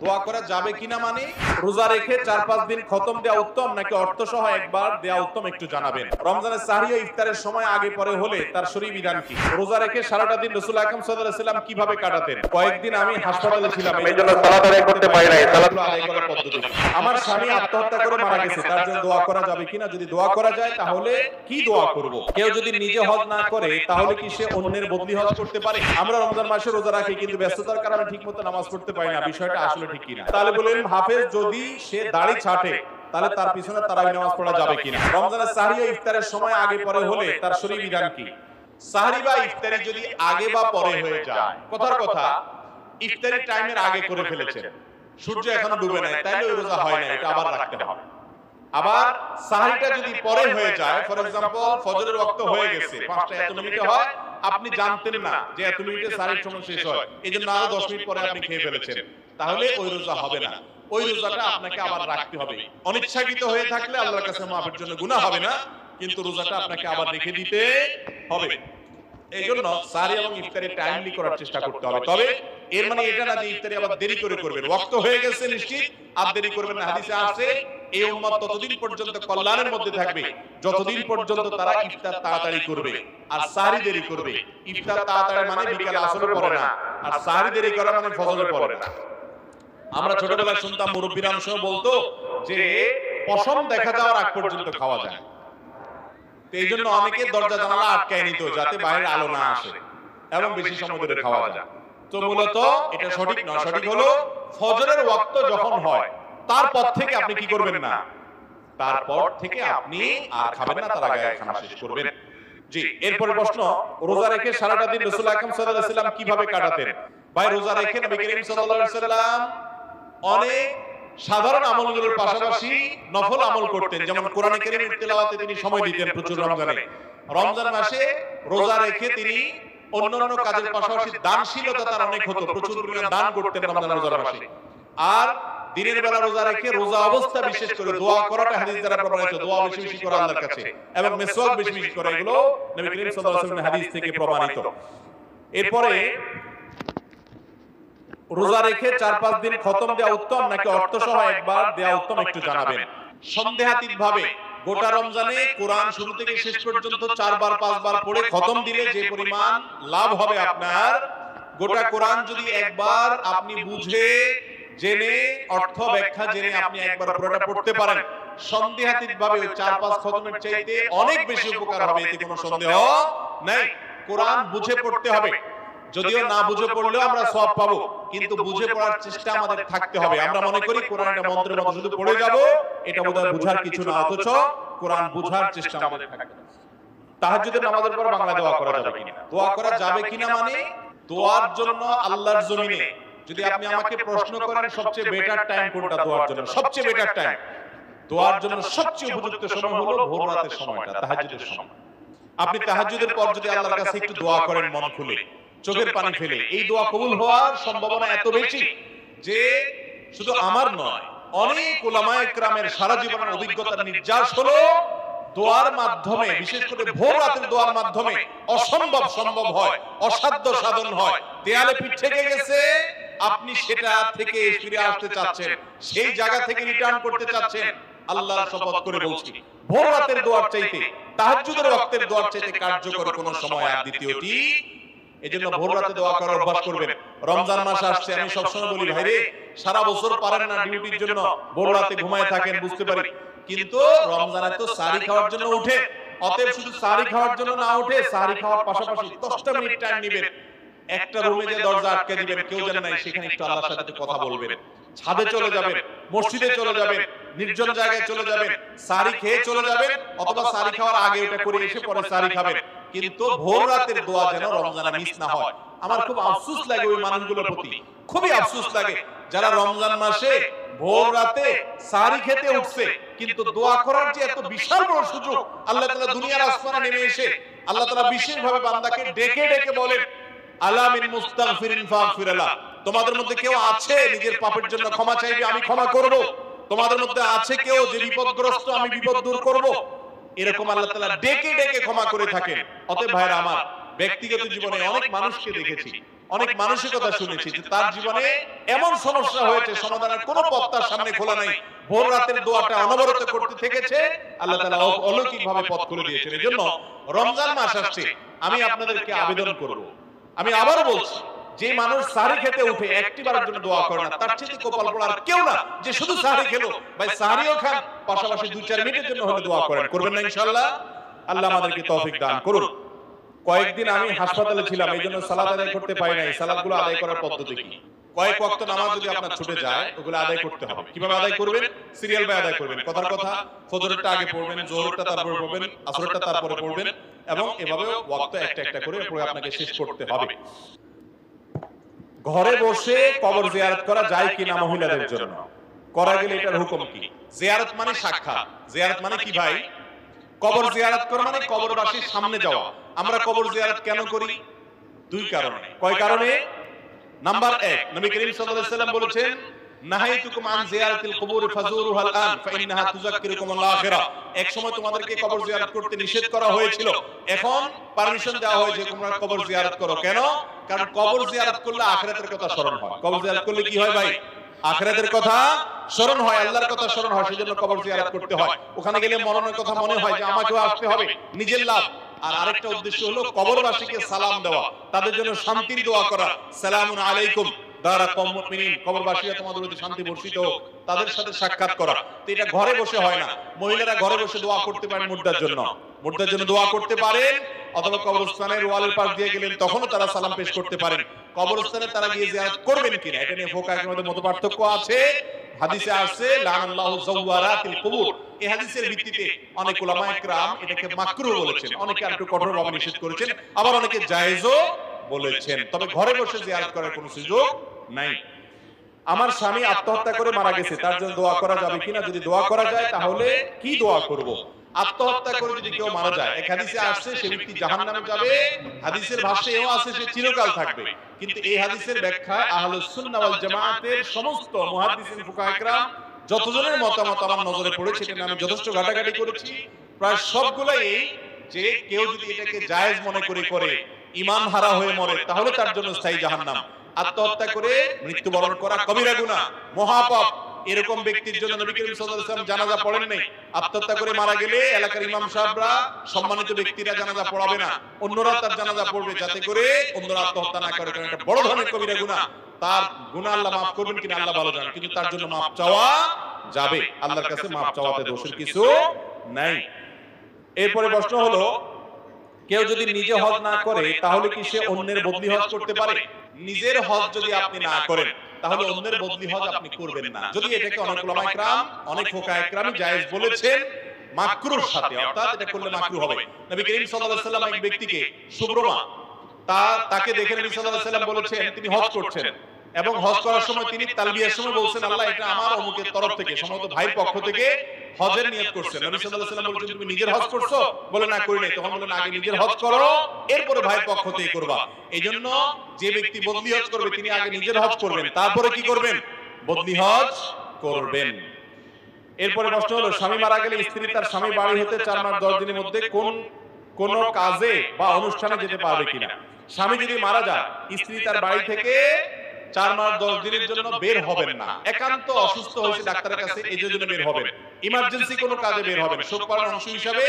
দোয়া করা যাবে কিনা মানে রোজা রেখে 4-5 দিন খতম দেওয়া উত্তম নাকি অর্থ সহ একবার দেওয়া উত্তম একটু জানাবেন। রমজানের সাহরি ও ইফতারের সময় আগে পরে হলে তার শরীর বিধান কি? রোজা রেখে সারাটা দিন রাসূল আকরাম সাল্লাল্লাহু আলাইহি ওয়াসাল্লাম কিভাবে কাটাতেন? কয়েকদিন আমি হাসপাতালে ছিলাম, এইজন্য সালাত আদায় করতে পারি নাই। সালাত আদায় করার পদ্ধতি। আমার স্বামী আত্মহত্যা করে মারা গেছে, তার জন্য দোয়া করা যাবে কিনা? যদি দোয়া করা যায় তাহলে কি দোয়া করব? কেউ যদি নিজে হজ না করে তাহলে কি সে অন্যের বদলি হজ করতে পারে? আমরা রমজান মাসে রোজা রাখি কিন্তু ব্যস্ততার কারণে ঠিকমতো নামাজ পড়তে পারি না, বিষয়টা আসলে ঠিক কিনা? তাহলে বলেন হাফেজ যদি সে দাড়ি ছাঁটে তাহলে তার পিছনে তারাবি নামাজ পড়া যাবে কিনা? রমজানের সাহরি ও ইফতারের সময় আগে পরে হলে তার শরীর বিধান কি? সাহরি বা ইফতারি যদি আগে বা পরে হয়ে যায়, কথার কথা ইফতারি টাইমের আগে করে ফেলেছেন, সূর্য এখনো ডুবে নাই, তাইলে ওই রোজা হয় না, এটা আবার রাখতে হবে। আবার সাহরিটা যদি পরে হয়ে যায়, ফর এক্সাম্পল ফজরের ওয়াক্ত হয়ে গেছে, 5টা এত মিনিটে হয়, আপনি জানতেন না যে এত মিনিটে সাহরির সময় শেষ হয়, এইজন্য আরো 10 মিনিট পরে আপনি খেয়ে ফেলেছেন, তাহলে ওই রোজা হবে না। ওই রোজাটা আপনাকে আবার রাখতে হবে। অনিচ্ছাকৃত হয়ে থাকলে আল্লাহর কাছে মাফের জন্য গুনাহ হবে না, কিন্তু রোজাটা আপনাকে আবার রেখে দিতে হবে। এইজন্য সাহরি এবং ইফতারি টাইমলি করার চেষ্টা করতে হবে। তবে এর মানে এটা না যে ইফতারি আবার দেরি করে করবেন, ওয়াক্ত হয়ে গেছে নিশ্চিত আর দেরি করবেন না। হাদিসে আছে এই উম্মত ততদিন পর্যন্ত কল্যাণের মধ্যে থাকবে যতদিন পর্যন্ত তারা ইফতার তাড়াতাড়ি করবে আর সাহরি দেরি করবে। ইফতার তাড়াতাড়ি মানে বিকাল আসরে পড়ে না, আর সাহরি দেরি করা মানে ফজরে পড়ে না। আমরা ছোটবেলায় শুনতাম মুরব্বিরা অনেক সময় বলতো যে পশম দেখা যাওয়ার আগ পর্যন্ত খাওয়া যায়, তো এই জন্য অনেকে দরজা জানালা আটকায় নিত যাতে বাইরের আলো না আসে এবং বেশি সময় ধরে খাওয়া যায়। তো মূলত এটা সঠিক নয়, সঠিক হলো ফজরের ওয়াক্ত যখন হয় তারপর থেকে আপনি কি করবেন না, তারপর থেকে আপনি আর খাবেন না, তার আগে খানা শেষ করবেন। জি, এরপরে প্রশ্ন, রোজা রেখে সারাটা দিন রাসূল আকরাম সাল্লাল্লাহু আলাইহি ওয়াসাল্লাম কিভাবে কাটাতেন? ভাই রোজা রেখে নবী করিম সাল্লাল্লাহু আলাইহি ওয়াসাল্লাম অনেক সাধারণ আমলগুলোর পাশাপাশি নফল আমল করতেন, যেমন কোরআন কারীমের তেলাওয়াতে তিনি সময় দিতেন প্রচুর রমজানে। রমজান মাসে রোজা রেখে তিনি অন্যান্য কাজের পাশাপাশি দানশীলতা তার অনেক হতো, প্রচুর পরিমাণ দান করতেন রমজান রোজার মাসে। আর দিনের বেলা রোজা রেখে রোজা অবস্থা বিশেষ করে দোয়া করাটা হাদিস দ্বারা প্রমাণিত, দোয়া বেশি বেশি করা আল্লাহর কাছে এবং মিসওয়াক বেশি বেশি করা, এগুলো নবী করিম সাল্লাল্লাহু আলাইহি ওয়াসাল্লামের হাদিস থেকে প্রমাণিত। এরপরে রোজা রেখে 4-5 দিন খতম দেওয়া উত্তম নাকি অর্থ সহ একবার দেওয়া উত্তম একটু জানাবেন। সন্দেহাতীত ভাবে গোটা রমজানে কোরআন শুরু থেকে শেষ পর্যন্ত 4বার 5বার পড়ে খতম দিলে যে পরিমাণ লাভ হবে আপনার, গোটা কোরআন যদি একবার আপনি বুঝে জেনে অর্থ ব্যাখ্যা জেনে আপনি একবার পুরোটা পড়তে পারেন, সন্দেহাতীত ভাবে ওই 4-5 খতমের চাইতে অনেক বেশি উপকার হবে, এতে কোনো সন্দেহ নাই। কোরআন বুঝে পড়তে হবে, যদিও না বুঝে পড়লেও আমরা সওয়াব পাবো, কিন্তু বুঝে পড়ার চেষ্টা আমাদের থাকতে হবে। আমরা মনে করি কোরআনটা মন্ত্রের মতো শুধু পড়ে যাব, এটা বোধহয় বুঝার কিছু না, অথচ কোরআন বুঝার চেষ্টা আমাদের থাকতে হবে। তাহাজ্জুদের নামাজের পর বাংলা দোয়া করা যাবে কিনা? দোয়া করা যাবে কিনা মানে দোয়ার জন্য আল্লাহর জমিনে যদি আপনি আমাকে প্রশ্ন করেন সবচেয়ে বেটার টাইম কোনটা দোয়ার জন্য, সবচেয়ে বেটার টাইম দোয়ার জন্য সবচেয়ে উপযুক্ত সময় হলো ভোর রাতের সময়টা, তাহাজ্জুদের সময়। আপনি তাহাজ্জুদের পর যদি আল্লাহর কাছে একটু দোয়া করেন মন খুলে, চোখের পানি ফেলে, এই দোয়া কবুল হওয়ার সম্ভাবনা এত বেশি যে শুধু আমার নয়, অনেক উলামায়ে কেরামের সারা জীবনের অভিজ্ঞতার নির্যাস হলো দোয়ার মাধ্যমে, বিশেষ করে ভোর রাতের দোয়ার মাধ্যমে অসম্ভব সম্ভব হয়, অসাধ্য সাধন হয়। দেয়ালে পিঠ থেকে গেছে, আপনি সেটা থেকে ফিরে আসতে চাচ্ছেন, সেই জায়গা থেকে রিটার্ন করতে চাচ্ছেন, আল্লাহর শপথ করে বলছি ভোর রাতের দোয়ার চাইতে, তাহাজ্জুদের ওয়াক্তের দোয়ার চাইতে কার্যকর কোনো সময় আর দ্বিতীয়টি। এজন্য ভোর রাতে দোয়া করার অভ্যাস করবেন। রমজান মাস আসছে, আমি সবসময় বলি ভাই রে, সারা বছর পারেন না ডিউটির জন্য ভোর রাতে ঘুমায় থাকেন, বুঝতে পারি, কিন্তু রমজানে তো সাহরি খাওয়ার জন্য উঠে, অতএব শুধু সাহরি খাওয়ার জন্য না উঠে সাহরি খাওয়ার পাশাপাশি 10টা মিনিট টাইম নেবেন, একটা রুমে যে দরজা আটকে দিবেন, কেউ জানে না, সেখানে একটু আল্লাহর সাথে কথা বলবেন, ছাদে চলে যাবেন, মসজিদে চলে যাবেন, নির্জন জায়গায় চলে যাবেন, সাহরি খেয়ে চলে যাবেন, অথবা সাহরি খাওয়ার আগে ওটা করে এসে পরে সাহরি খাবেন, কিন্তু ভোর রাতের দোয়া যেন রমজানে মিস না হয়। আমার খুব আফসোস লাগে ওই মানুষগুলোর প্রতি, খুবই আফসোস লাগে যারা রমজান মাসে ভোর রাতে সাহরি খেতে উঠছে, কিন্তু দোয়া করার যে এত বিশাল বড় সুযোগ আল্লাহ তাআলা দুনিয়ার আসমানে নেমে এসে আল্লাহ তাআলা বিশেষভাবে বান্দাকে ডেকে ডেকে বলেন, আলা মিন মুস্তাগফিরিন ফাগফির লাহ, তোমাদের মধ্যে কেউ আছে নিজের পাপের জন্য ক্ষমা চাইবে, আমি ক্ষমা করব, তোমাদের মধ্যে আছে কেউ যে বিপদগ্রস্ত, আমি বিপদ দূর করব, এরকম আল্লাহ তাআলা ডেকে ডেকে ক্ষমা করে থাকেন। অতএব ভাইরা আমার, ব্যক্তিগত জীবনে অনেক মানুষকে দেখেছি অনেক মানুষের কথা শুনেছি যে তার জীবনে এমন সমস্যা হয়েছে সমাধানের কোনো পথ তার সামনে খোলা নাই, ভোর রাতের দোয়াটা অনবরত করতে থেকেছে, আল্লাহ তাআলা অলৌকিকভাবে পথ খুলে দিয়েছেন। এজন্য রমজান মাস আসছে, আমি আপনাদেরকে আবেদন করব, আমি আবারও বলছি, যে মানুষ সাহরি খেতে উঠে একটি বারের জন্য দোয়া করে না, তার চেয়ে কপাল পড়ার কেউ না যে শুধু সাহরি খেলো, ভাই সাহরিও খান, পাশাপাশি 2-4 মিনিটের জন্য হলে দোয়া করেন, করবেন না ইনশাআল্লাহ? আল্লাহ আমাদেরকে তৌফিক দান করুন। কয়েকদিন আমি হাসপাতালে ছিলাম, এই জন্য সালাত আদায় করতে পারি নাই। সালাতগুলো আদায় করার পদ্ধতি কি? কয়েক ওয়াক্ত নামাজ যদি আপনার ছুটে যায়, ওগুলো আদায় করতে হবে। কিভাবে আদায় করবেন? সিরিয়াল বাই আদায় করবেন। কথার কথা, ফজরেরটা আগে পড়বেন, যোহরেরটা তারপরে পড়বেন, আসরেরটা তারপরে পড়বেন, এবং এভাবে ওয়াক্ত একটা একটা করে পড়ে আপনাকে শেষ করতে হবে। ঘরে বসে কবর জিয়ারত করা যায় কিনা মহিলাদের জন্য? করা গেলে এটার হুকুম কি? জিয়ারত মানে সাক্ষাৎ, জিয়ারত মানে কি ভাই? কবর জিয়ারত করা মানে কবরবাসীর সামনে যাওয়া। আমরা কবর জিয়ারত কেন করি? 2 কারণে। কয় কারণে? নাম্বার 1, নবী করিম সাল্লাল্লাহু আলাইহি সাল্লাম বলেছেন, নাহাইতুকুম আন জিয়ারাতিল কুবুর ফাজুরুহাল আন ফাইন্নাহা তুযাক্কিরুকুমুল আখিরা। এক সময় তোমাদেরকে কবর জিয়ারত করতে নিষেধ করা হয়েছিল, এখন পারমিশন দেওয়া হয়েছে তোমরা কবর জিয়ারত করো। কেন? কারণ কবর জিয়ারত করলে আখিরাতের কথা স্মরণ হয়। কবর জিয়ারত করলে কি হয় ভাই? আখিরাতের কথা স্মরণ হয়, আল্লাহর কথা স্মরণ হয়, সেজন্য কবর জিয়ারত করতে হয়। ওখানে গেলে মরণের কথা মনে হয় যে আমাকেও আসতে হবে, নিজের লাভ। আর আরেকটা উদ্দেশ্য হলো কবরবাসীকে সালাম দেওয়া, তাদের জন্য শান্তির দোয়া করা, সালামুন আলাইকুম দারা কওমুল মুমিনিন, কবরবাসীরা তোমাদের উপর শান্তি বর্ষিত হোক, তাদের সাথে সাক্ষাৎ করা। তো এটা ঘরে বসে হয় না, মহিলারা ঘরে বসে দোয়া করতে পারেন মুর্দার জন্য, মুর্দার জন্য দোয়া করতে পারেন, অথবা কবরস্থানের ওয়ালের পাশ দিয়ে গেলেন তখনও তারা সালাম পেশ করতে পারেন। কবরস্থানে তারা গিয়ে জিয়ারত করবেন কিনা এটা নিয়ে ফুকাহাদের মধ্যে মতপার্থক্য আছে। হাদিসে আছে লানাল্লাহু যাওয়ারাতিল কুবুর, এই হাদিসের ভিত্তিতে অনেক উলামায়ে কেরাম এটাকে মাকরুহ বলেছেন, অনেকে একটু কঠোরভাবে নিষেধ করেছেন, আবার অনেকে জায়েজও বলেছেন। তবে ঘরে বসে জিয়ারত করার কোনো সুযোগ নাই। আমার স্বামী আত্মহত্যা করে মারা গেছে, তার জন্য দোয়া করা যাবে কিনা? যদি দোয়া করা যায় তাহলে কি দোয়া করব? আত্মহত্যা করে যদি কেউ মারা যায়, এক হাদিসে আসছে সে ব্যক্তি জাহান্নামে যাবে, হাদিসের ভাষ্যে এও আছে সে চিরকাল থাকবে। কিন্তু এই হাদিসের ব্যাখ্যায় আহলুস সুন্নাহ ওয়াল জামাআতের সমস্ত মুহাদ্দিসিন ফুকাহা কেরাম যতজনের মতামত আমার নজরে পড়েছে, এটা আমি যথেষ্ট ঘাটাঘাটি করেছি, প্রায় সবগুলাই এই যে কেউ যদি এটাকে জায়েজ মনে করে ঈমান হারা হয়ে মরে, তাহলে তার জন্য স্থায়ী জাহান্নাম। আত্মহত্যা করে মৃত্যুবরণ করা কবিরা গুনাহ, মহাপাপ। এরকম ব্যক্তির জন্য নবী করিম সাল্লাল্লাহু আলাইহি ওয়াসাল্লাম জানাজা পড়েন নাই। আত্মহত্যা করে মারা গেলে এলাকার ইমাম সাহেবরা, সম্মানিত ব্যক্তিরা জানাজা পড়াবে না, অন্যরা তার জানাজা পড়বে, যাতে করে অন্যরা আত্মহত্যা না করে। কারণ এটা বড় ধরনের কবিরা গুনাহ। তার গুনাহ আল্লাহ মাফ করবেন কিনা আল্লাহ ভালো জানেন, কিন্তু তার জন্য মাফ চাওয়া যাবে, আল্লাহর কাছে মাফ চাওয়াতে দোষের কিছু নাই। এরপরে প্রশ্ন হলো, কেউ যদি নিজে হজ না করে তাহলে কি সে অন্যের বদলি হজ করতে পারে? নিজের হজ যদি আপনি না করেন তাহলে অন্যের বদলি হজ আপনি করবেন না। যদি এটাকে অনেক উলামায়ে কেরাম, অনেক ফুকাহায়ে কেরাম জায়েজ বলেছেন মাকরুর সাথে, অর্থাৎ এটা করলে মাকরু হবে। নবী করিম সাল্লাল্লাহু আলাইহি ওয়াসাল্লাম এক ব্যক্তিকে, সুব্রমা, তাকে দেখে নবী সাল্লাল্লাহু আলাইহি ওয়াসাল্লাম বলেছেন তিনি হজ করছেন, এবং হজ করার সময় তিনি তালবিয়ার সময় বলছেন, আল্লাহ এটা আমার অমুকের তরফ থেকে, সম্ভবত ভাইয়ের পক্ষ থেকে হজের নিয়ত করছেন। নবী সাল্লাল্লাহু আলাইহি ওয়াসাল্লাম বলেছেন তুমি নিজের হজ করছো? বলে না, করি নাই। তখন বলেন আগে নিজের হজ করো, এরপরে ভাইয়ের পক্ষ থেকে করবা। এইজন্য যে ব্যক্তি বদলি হজ করবে তিনি আগে নিজের হজ করবেন, তারপরে কি করবেন? বদলি হজ করবেন। এরপরে প্রশ্ন হলো, স্বামী মারা গেলে স্ত্রী তার স্বামী বাড়ি হতে 4 মাস 10 দিনের মধ্যে কোন কাজে বা অনুষ্ঠানে যেতে পারবে কিনা? স্বামী যদি মারা যায়, স্ত্রী তার বাড়ি থেকে 4 মাস 10 দিনের জন্য বের হবেন না। একান্ত অসুস্থ হয়েছে ডাক্তারের কাছে, এই জন্য বের হবেন। ইমার্জেন্সি কোনো কাজে বের হবেন। শোক পালন অংশ হিসাবে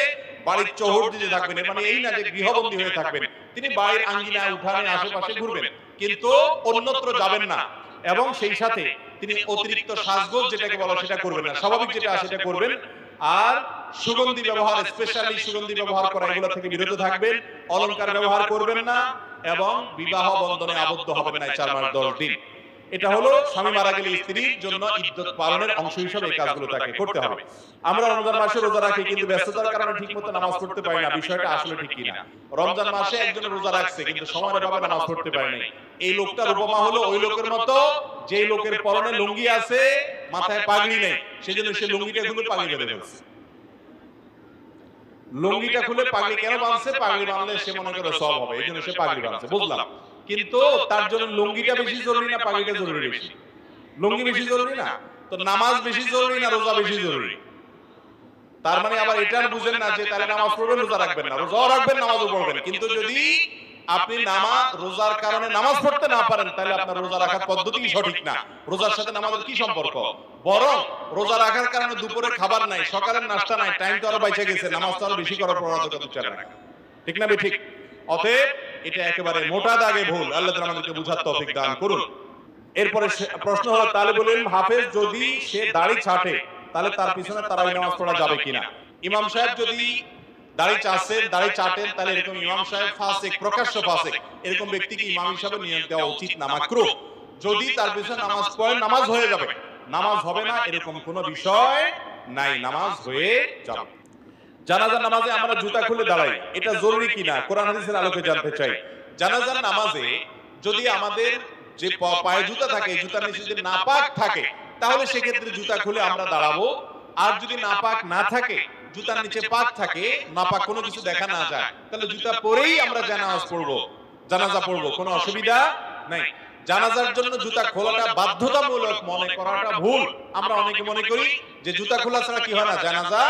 বাড়ির চৌহদ্দিতে থাকবেন, মানে এই না যে গৃহবন্দী হয়ে থাকবেন। তিনি বাড়ির আঙ্গিনায়, উঠানে, আশেপাশে ঘুরবেন, কিন্তু অন্যত্র যাবেন না। এবং সেই সাথে তিনি অতিরিক্ত সাজগোজ যেটাকে বলা সেটা করবেন না, স্বাভাবিক যেটা আছে সেটা করবেন। আর সুগন্ধি ব্যবহার, স্পেশালি সুগন্ধি ব্যবহার করা, এগুলো থেকে বিরত থাকবেন। অলংকার ব্যবহার করবেন না, এবং বিবাহ বন্ধনে আবদ্ধ হবেন না 4 মাস 10 দিন। এটা হলো স্বামী মারা গেলে স্ত্রীর জন্য ইদ্যত পালনের অংশ হিসেবে এই কাজগুলো তাকে করতে হবে। আমরা রমজান মাসে রোজা রাখি, কিন্তু ব্যস্ততার কারণে ঠিকমতো নামাজ পড়তে পারি না। বিষয়টা আসলে ঠিক কিনা? রমজান মাসে একজন রোজা রাখছে কিন্তু সময়ের অভাবে নামাজ পড়তে পারে নাই। এই লোকটার উপমা হলো ওই লোকের মতো যে লোকের পরনে লুঙ্গি আছে, মাথায় পাগড়ি নেই, সেজন্য সে লুঙ্গিটা খুলে পাগড়ি বেঁধে ফেলছে। লুঙ্গিটা খুলে পাগড়ি কেন বাঁধছে? পাগড়ি বাঁধলে সে মনে করে সব হবে, এই জন্য সে পাগড়ি বাঁধছে, বুঝলাম। কিন্তু তার জন্য লুঙ্গিটা বেশি জরুরি না পাগড়িটা জরুরি বেশি? লুঙ্গি বেশি জরুরি না? তো নামাজ বেশি জরুরি না রোজা বেশি জরুরি? তার মানে আবার এটা বুঝেন না যে তাহলে নামাজ পড়বেন রোজা রাখবেন না, রোজাও রাখবেন নামাজও পড়বেন, কিন্তু যদি আপনি রোজার কারণে নামাজ পড়তে না পারেন, তাহলে আপনার রোজা রাখার পদ্ধতি সঠিক না। রোজার সাথে নামাজের কি সম্পর্ক? বরং রোজা রাখার কারণে দুপুরে খাবার নাই, সকালের নাস্তা নাই, টাইম তো আরো বাইচে গেছে, নামাজ তো আরো বেশি করার প্রবণতা চলে না, ঠিক না? ঠিক। অতএব এটা একেবারে মোটা দাগে ভুল। আল্লাহ তাআলা আমাদেরকে বুঝার তৌফিক দান করুন। এরপরে প্রশ্ন হলো, তালিবুল ইলম হাফেজ যদি সে দাড়ি ছাঁটে, তাহলে তার পিছনে তারাবি নামাজ পড়া যাবে কিনা? ইমাম সাহেব যদি দাড়ি চাটেন, তাহলে এরকম ইমাম সাহেব ফাসিক, প্রকাশ্য ফাসিক, এরকম ব্যক্তিকে ইমাম হিসাবে নিয়োগ দেওয়া উচিত না, মাকরুহ। যদি তার পিছনে নামাজ পড়েন, নামাজ হয়ে যাবে, নামাজ হবে না এরকম কোনো বিষয় নাই, নামাজ হয়ে যাবে। জানাজার নামাজে আমরা জুতা খুলে দাঁড়াই, এটা জরুরি কিনা কোরআন হাদিসের আলোকে জানতে চাই। জানাজার নামাজে যদি আমাদের যে পায়ে জুতা থাকে, জুতার নিচে যদি নাপাক থাকে, তাহলে সেক্ষেত্রে জুতা খুলে আমরা দাঁড়াবো। আর যদি নাপাক না থাকে, জুতার নিচে পাক থাকে, নাপাক কোনো কিছু দেখা না যায়, তাহলে জুতা পরেই আমরা জানাজা পড়বো, কোনো অসুবিধা নাই। জানাজার জন্য জুতা খোলাটা বাধ্যতামূলক মনে করাটা ভুল। আমরা অনেকে মনে করি যে জুতা খোলা ছাড়া কি হয় না, জানাজা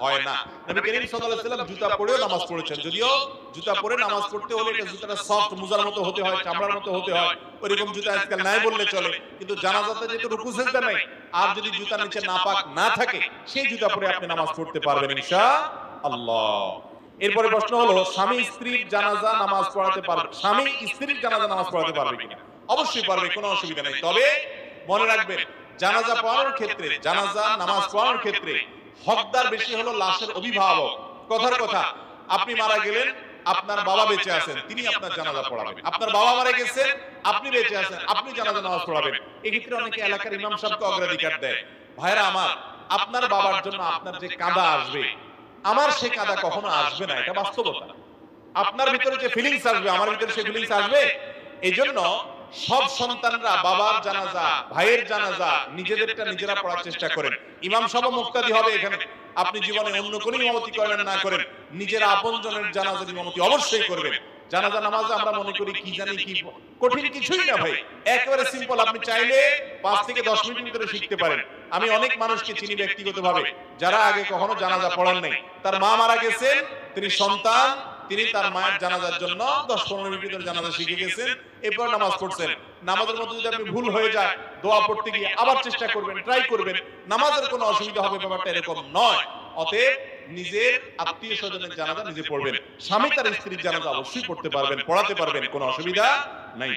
হয় না। নবী করিম সাল্লাল্লাহু আলাইহি ওয়াসাল্লাম জুতা পরেও নামাজ পড়েছেন, যদিও জুতা পরে নামাজ পড়তে হলে এটা জুতাটা সফট, মুজার মতো হতে হয়, চামড়ার মতো হতে হয়, ওইরকম জুতা আজকাল নাই বললে চলে। কিন্তু জানাজাতে যেহেতু রুকু সিজদা নাই, আর যদি জুতার নিচে নাপাক না থাকে, সেই জুতা পরে আপনি নামাজ পড়তে পারবেন ইনশাআল্লাহ। এরপরে প্রশ্ন হলো, স্বামী স্ত্রীর জানাজা নামাজ পড়াতে পারবে, স্বামী স্ত্রীর জানাজা নামাজ পড়াতে পারবে কিনা? অবশ্যই পারবে, কোনো অসুবিধা নেই। তবে মনে রাখবেন, জানাজা পড়ানোর ক্ষেত্রে, জানাজা নামাজ পড়ানোর ক্ষেত্রে হকদার বেশি হলো লাশের অভিভাবক। কথার কথা, আপনি মারা গেলেন, আপনার বাবা বেঁচে আছেন, তিনি আপনার জানাজা পড়াবেন। আপনার বাবা মারা গেছেন, আপনি বেঁচে আছেন, আপনি জানাজা নামাজ পড়াবেন। এক্ষেত্রে অনেকে এলাকার ইমাম সাহেবকে অগ্রাধিকার দেয়। ভাইরা আমার, আপনার বাবার জন্য আপনার যে কাঁদা আসবে, আমার সে কাঁদা কখনো আসবে না, এটা বাস্তবতা। আপনার ভিতরে যে ফিলিংস আসবে, আমার ভিতরে সে ফিলিংস আসবে। এই জন্য সব সন্তানরা বাবার জানাজা, ভাইয়ের জানাজা নিজেদেরটা নিজেরা পড়ার চেষ্টা করেন। ইমাম সাহেব মুক্তাদি হবে এখানে, আপনি জীবনে অন্য কোনো ইমামতি করেন না করেন, নিজের আপনজনের জানাজার ইমামতি অবশ্যই করবেন। জানাজা নামাজে আমরা মনে করি কি জানি কি কঠিন কিছুই না ভাই, একেবারে সিম্পল। আপনি চাইলে 5 থেকে 10 মিনিটের ভিতরে শিখতে পারেন। আমি অনেক মানুষকে চিনি ব্যক্তিগতভাবে, যারা আগে কখনো জানাজা পড়ান নাই, তার মা মারা গেছেন, তিনি সন্তান, তিনি তার মায়ের জানাজার জন্য 10-15 মিনিটের ভিতরে জানাজা শিখে গেছেন, এরপর নামাজ পড়ছেন। নামাজের মধ্যে যদি আপনি ভুল হয়ে যায়, দোয়া পড়তে গিয়ে আবার চেষ্টা করবেন, ট্রাই করবেন, নামাজের কোনো অসুবিধা হবে, ব্যাপারটা এরকম নয়। অতএব নিজের আত্মীয় স্বজনের জানাজা নিজে পড়বেন, স্বামী তার স্ত্রীর জানাজা অবশ্যই পড়তে পারবেন, পড়াতে পারবেন, কোনো অসুবিধা নাই।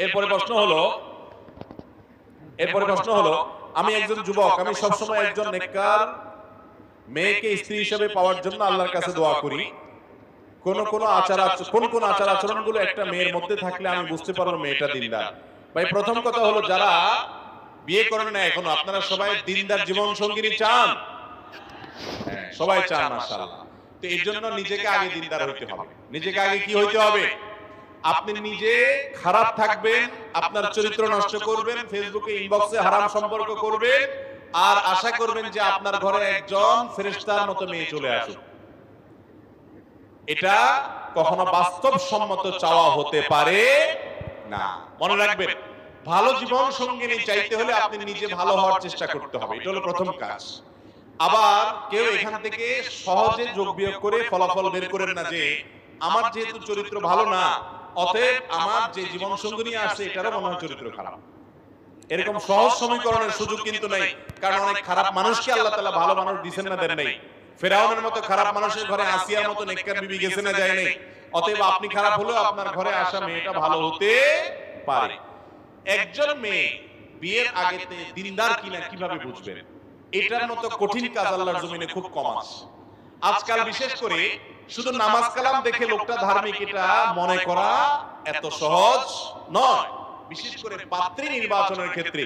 এরপরে প্রশ্ন হলো, আমি একজন যুবক, আমি সবসময় একজন নেককার মেয়েকে স্ত্রী হিসেবে পাওয়ার জন্য আল্লাহর কাছে দোয়া করি। কোন আচার আচরণগুলো একটা মেয়ের মধ্যে থাকলে আমি বুঝতে পারবো মেয়েটা দিনদার? ভাই, প্রথম কথা হলো, যারা বিয়ে করেন না এখনো, আপনারা সবাই দিনদার জীবন সঙ্গিনী চান? হ্যাঁ, সবাই চান মাশাআল্লাহ। তো এর জন্য নিজেকে আগে দিনদার হইতে হবে। নিজেকে আগে কি হইতে হবে? আপনি নিজে খারাপ থাকবেন, আপনার চরিত্র নষ্ট করবেন, ফেসবুকে ইনবক্সে হারাম সম্পর্ক করবেন, আর আশা করবেন যে আপনার ঘরে একজন ফেরেশতার মতো মেয়ে চলে আসুক। এটা কখনো বাস্তবসম্মত চাওয়া হতে পারে না। মনে রাখবেন, ভালো জীবন সঙ্গিনী চাইতে হলে আপনি নিজে ভালো হওয়ার চেষ্টা করতে হবে, এটা হলো প্রথম কাজ। আবার কেউ এখান থেকে সহজে যোগ বিয়োগ করে ফলাফল বের করেন না যে আমার যেহেতু চরিত্র ভালো না, অতএব আমার যে জীবন সঙ্গিনী আছে এটারও মনে হয় চরিত্র খারাপ। এরকম সহজ সমীকরণের সুযোগ কিন্তু নেই, কারণ অনেক খারাপ মানুষকে আল্লাহ তাআলা ভালো মানুষ দিবেন না, দেন নাই। ফেরাউনের মতো খারাপ মানুষের ঘরে আসিয়ার মতো নেককার বিবি গেছে না, যায় নাই। অতএব আপনি খারাপ হলেও আপনার ঘরে আসা মেয়েটা ভালো হতে পারে। একজন মেয়ে বিয়ের আগেতে দিনদার কিনা কিভাবে বুঝবেন? এটার মতো কঠিন কাজ আল্লাহর জমিনে খুব কম আছে। আজকাল বিশেষ করে শুধু নামাজ কালাম দেখে লোকটা ধার্মিক এটা মনে করা এত সহজ নয়। বিশেষ করে পাত্রী নির্বাচনের ক্ষেত্রে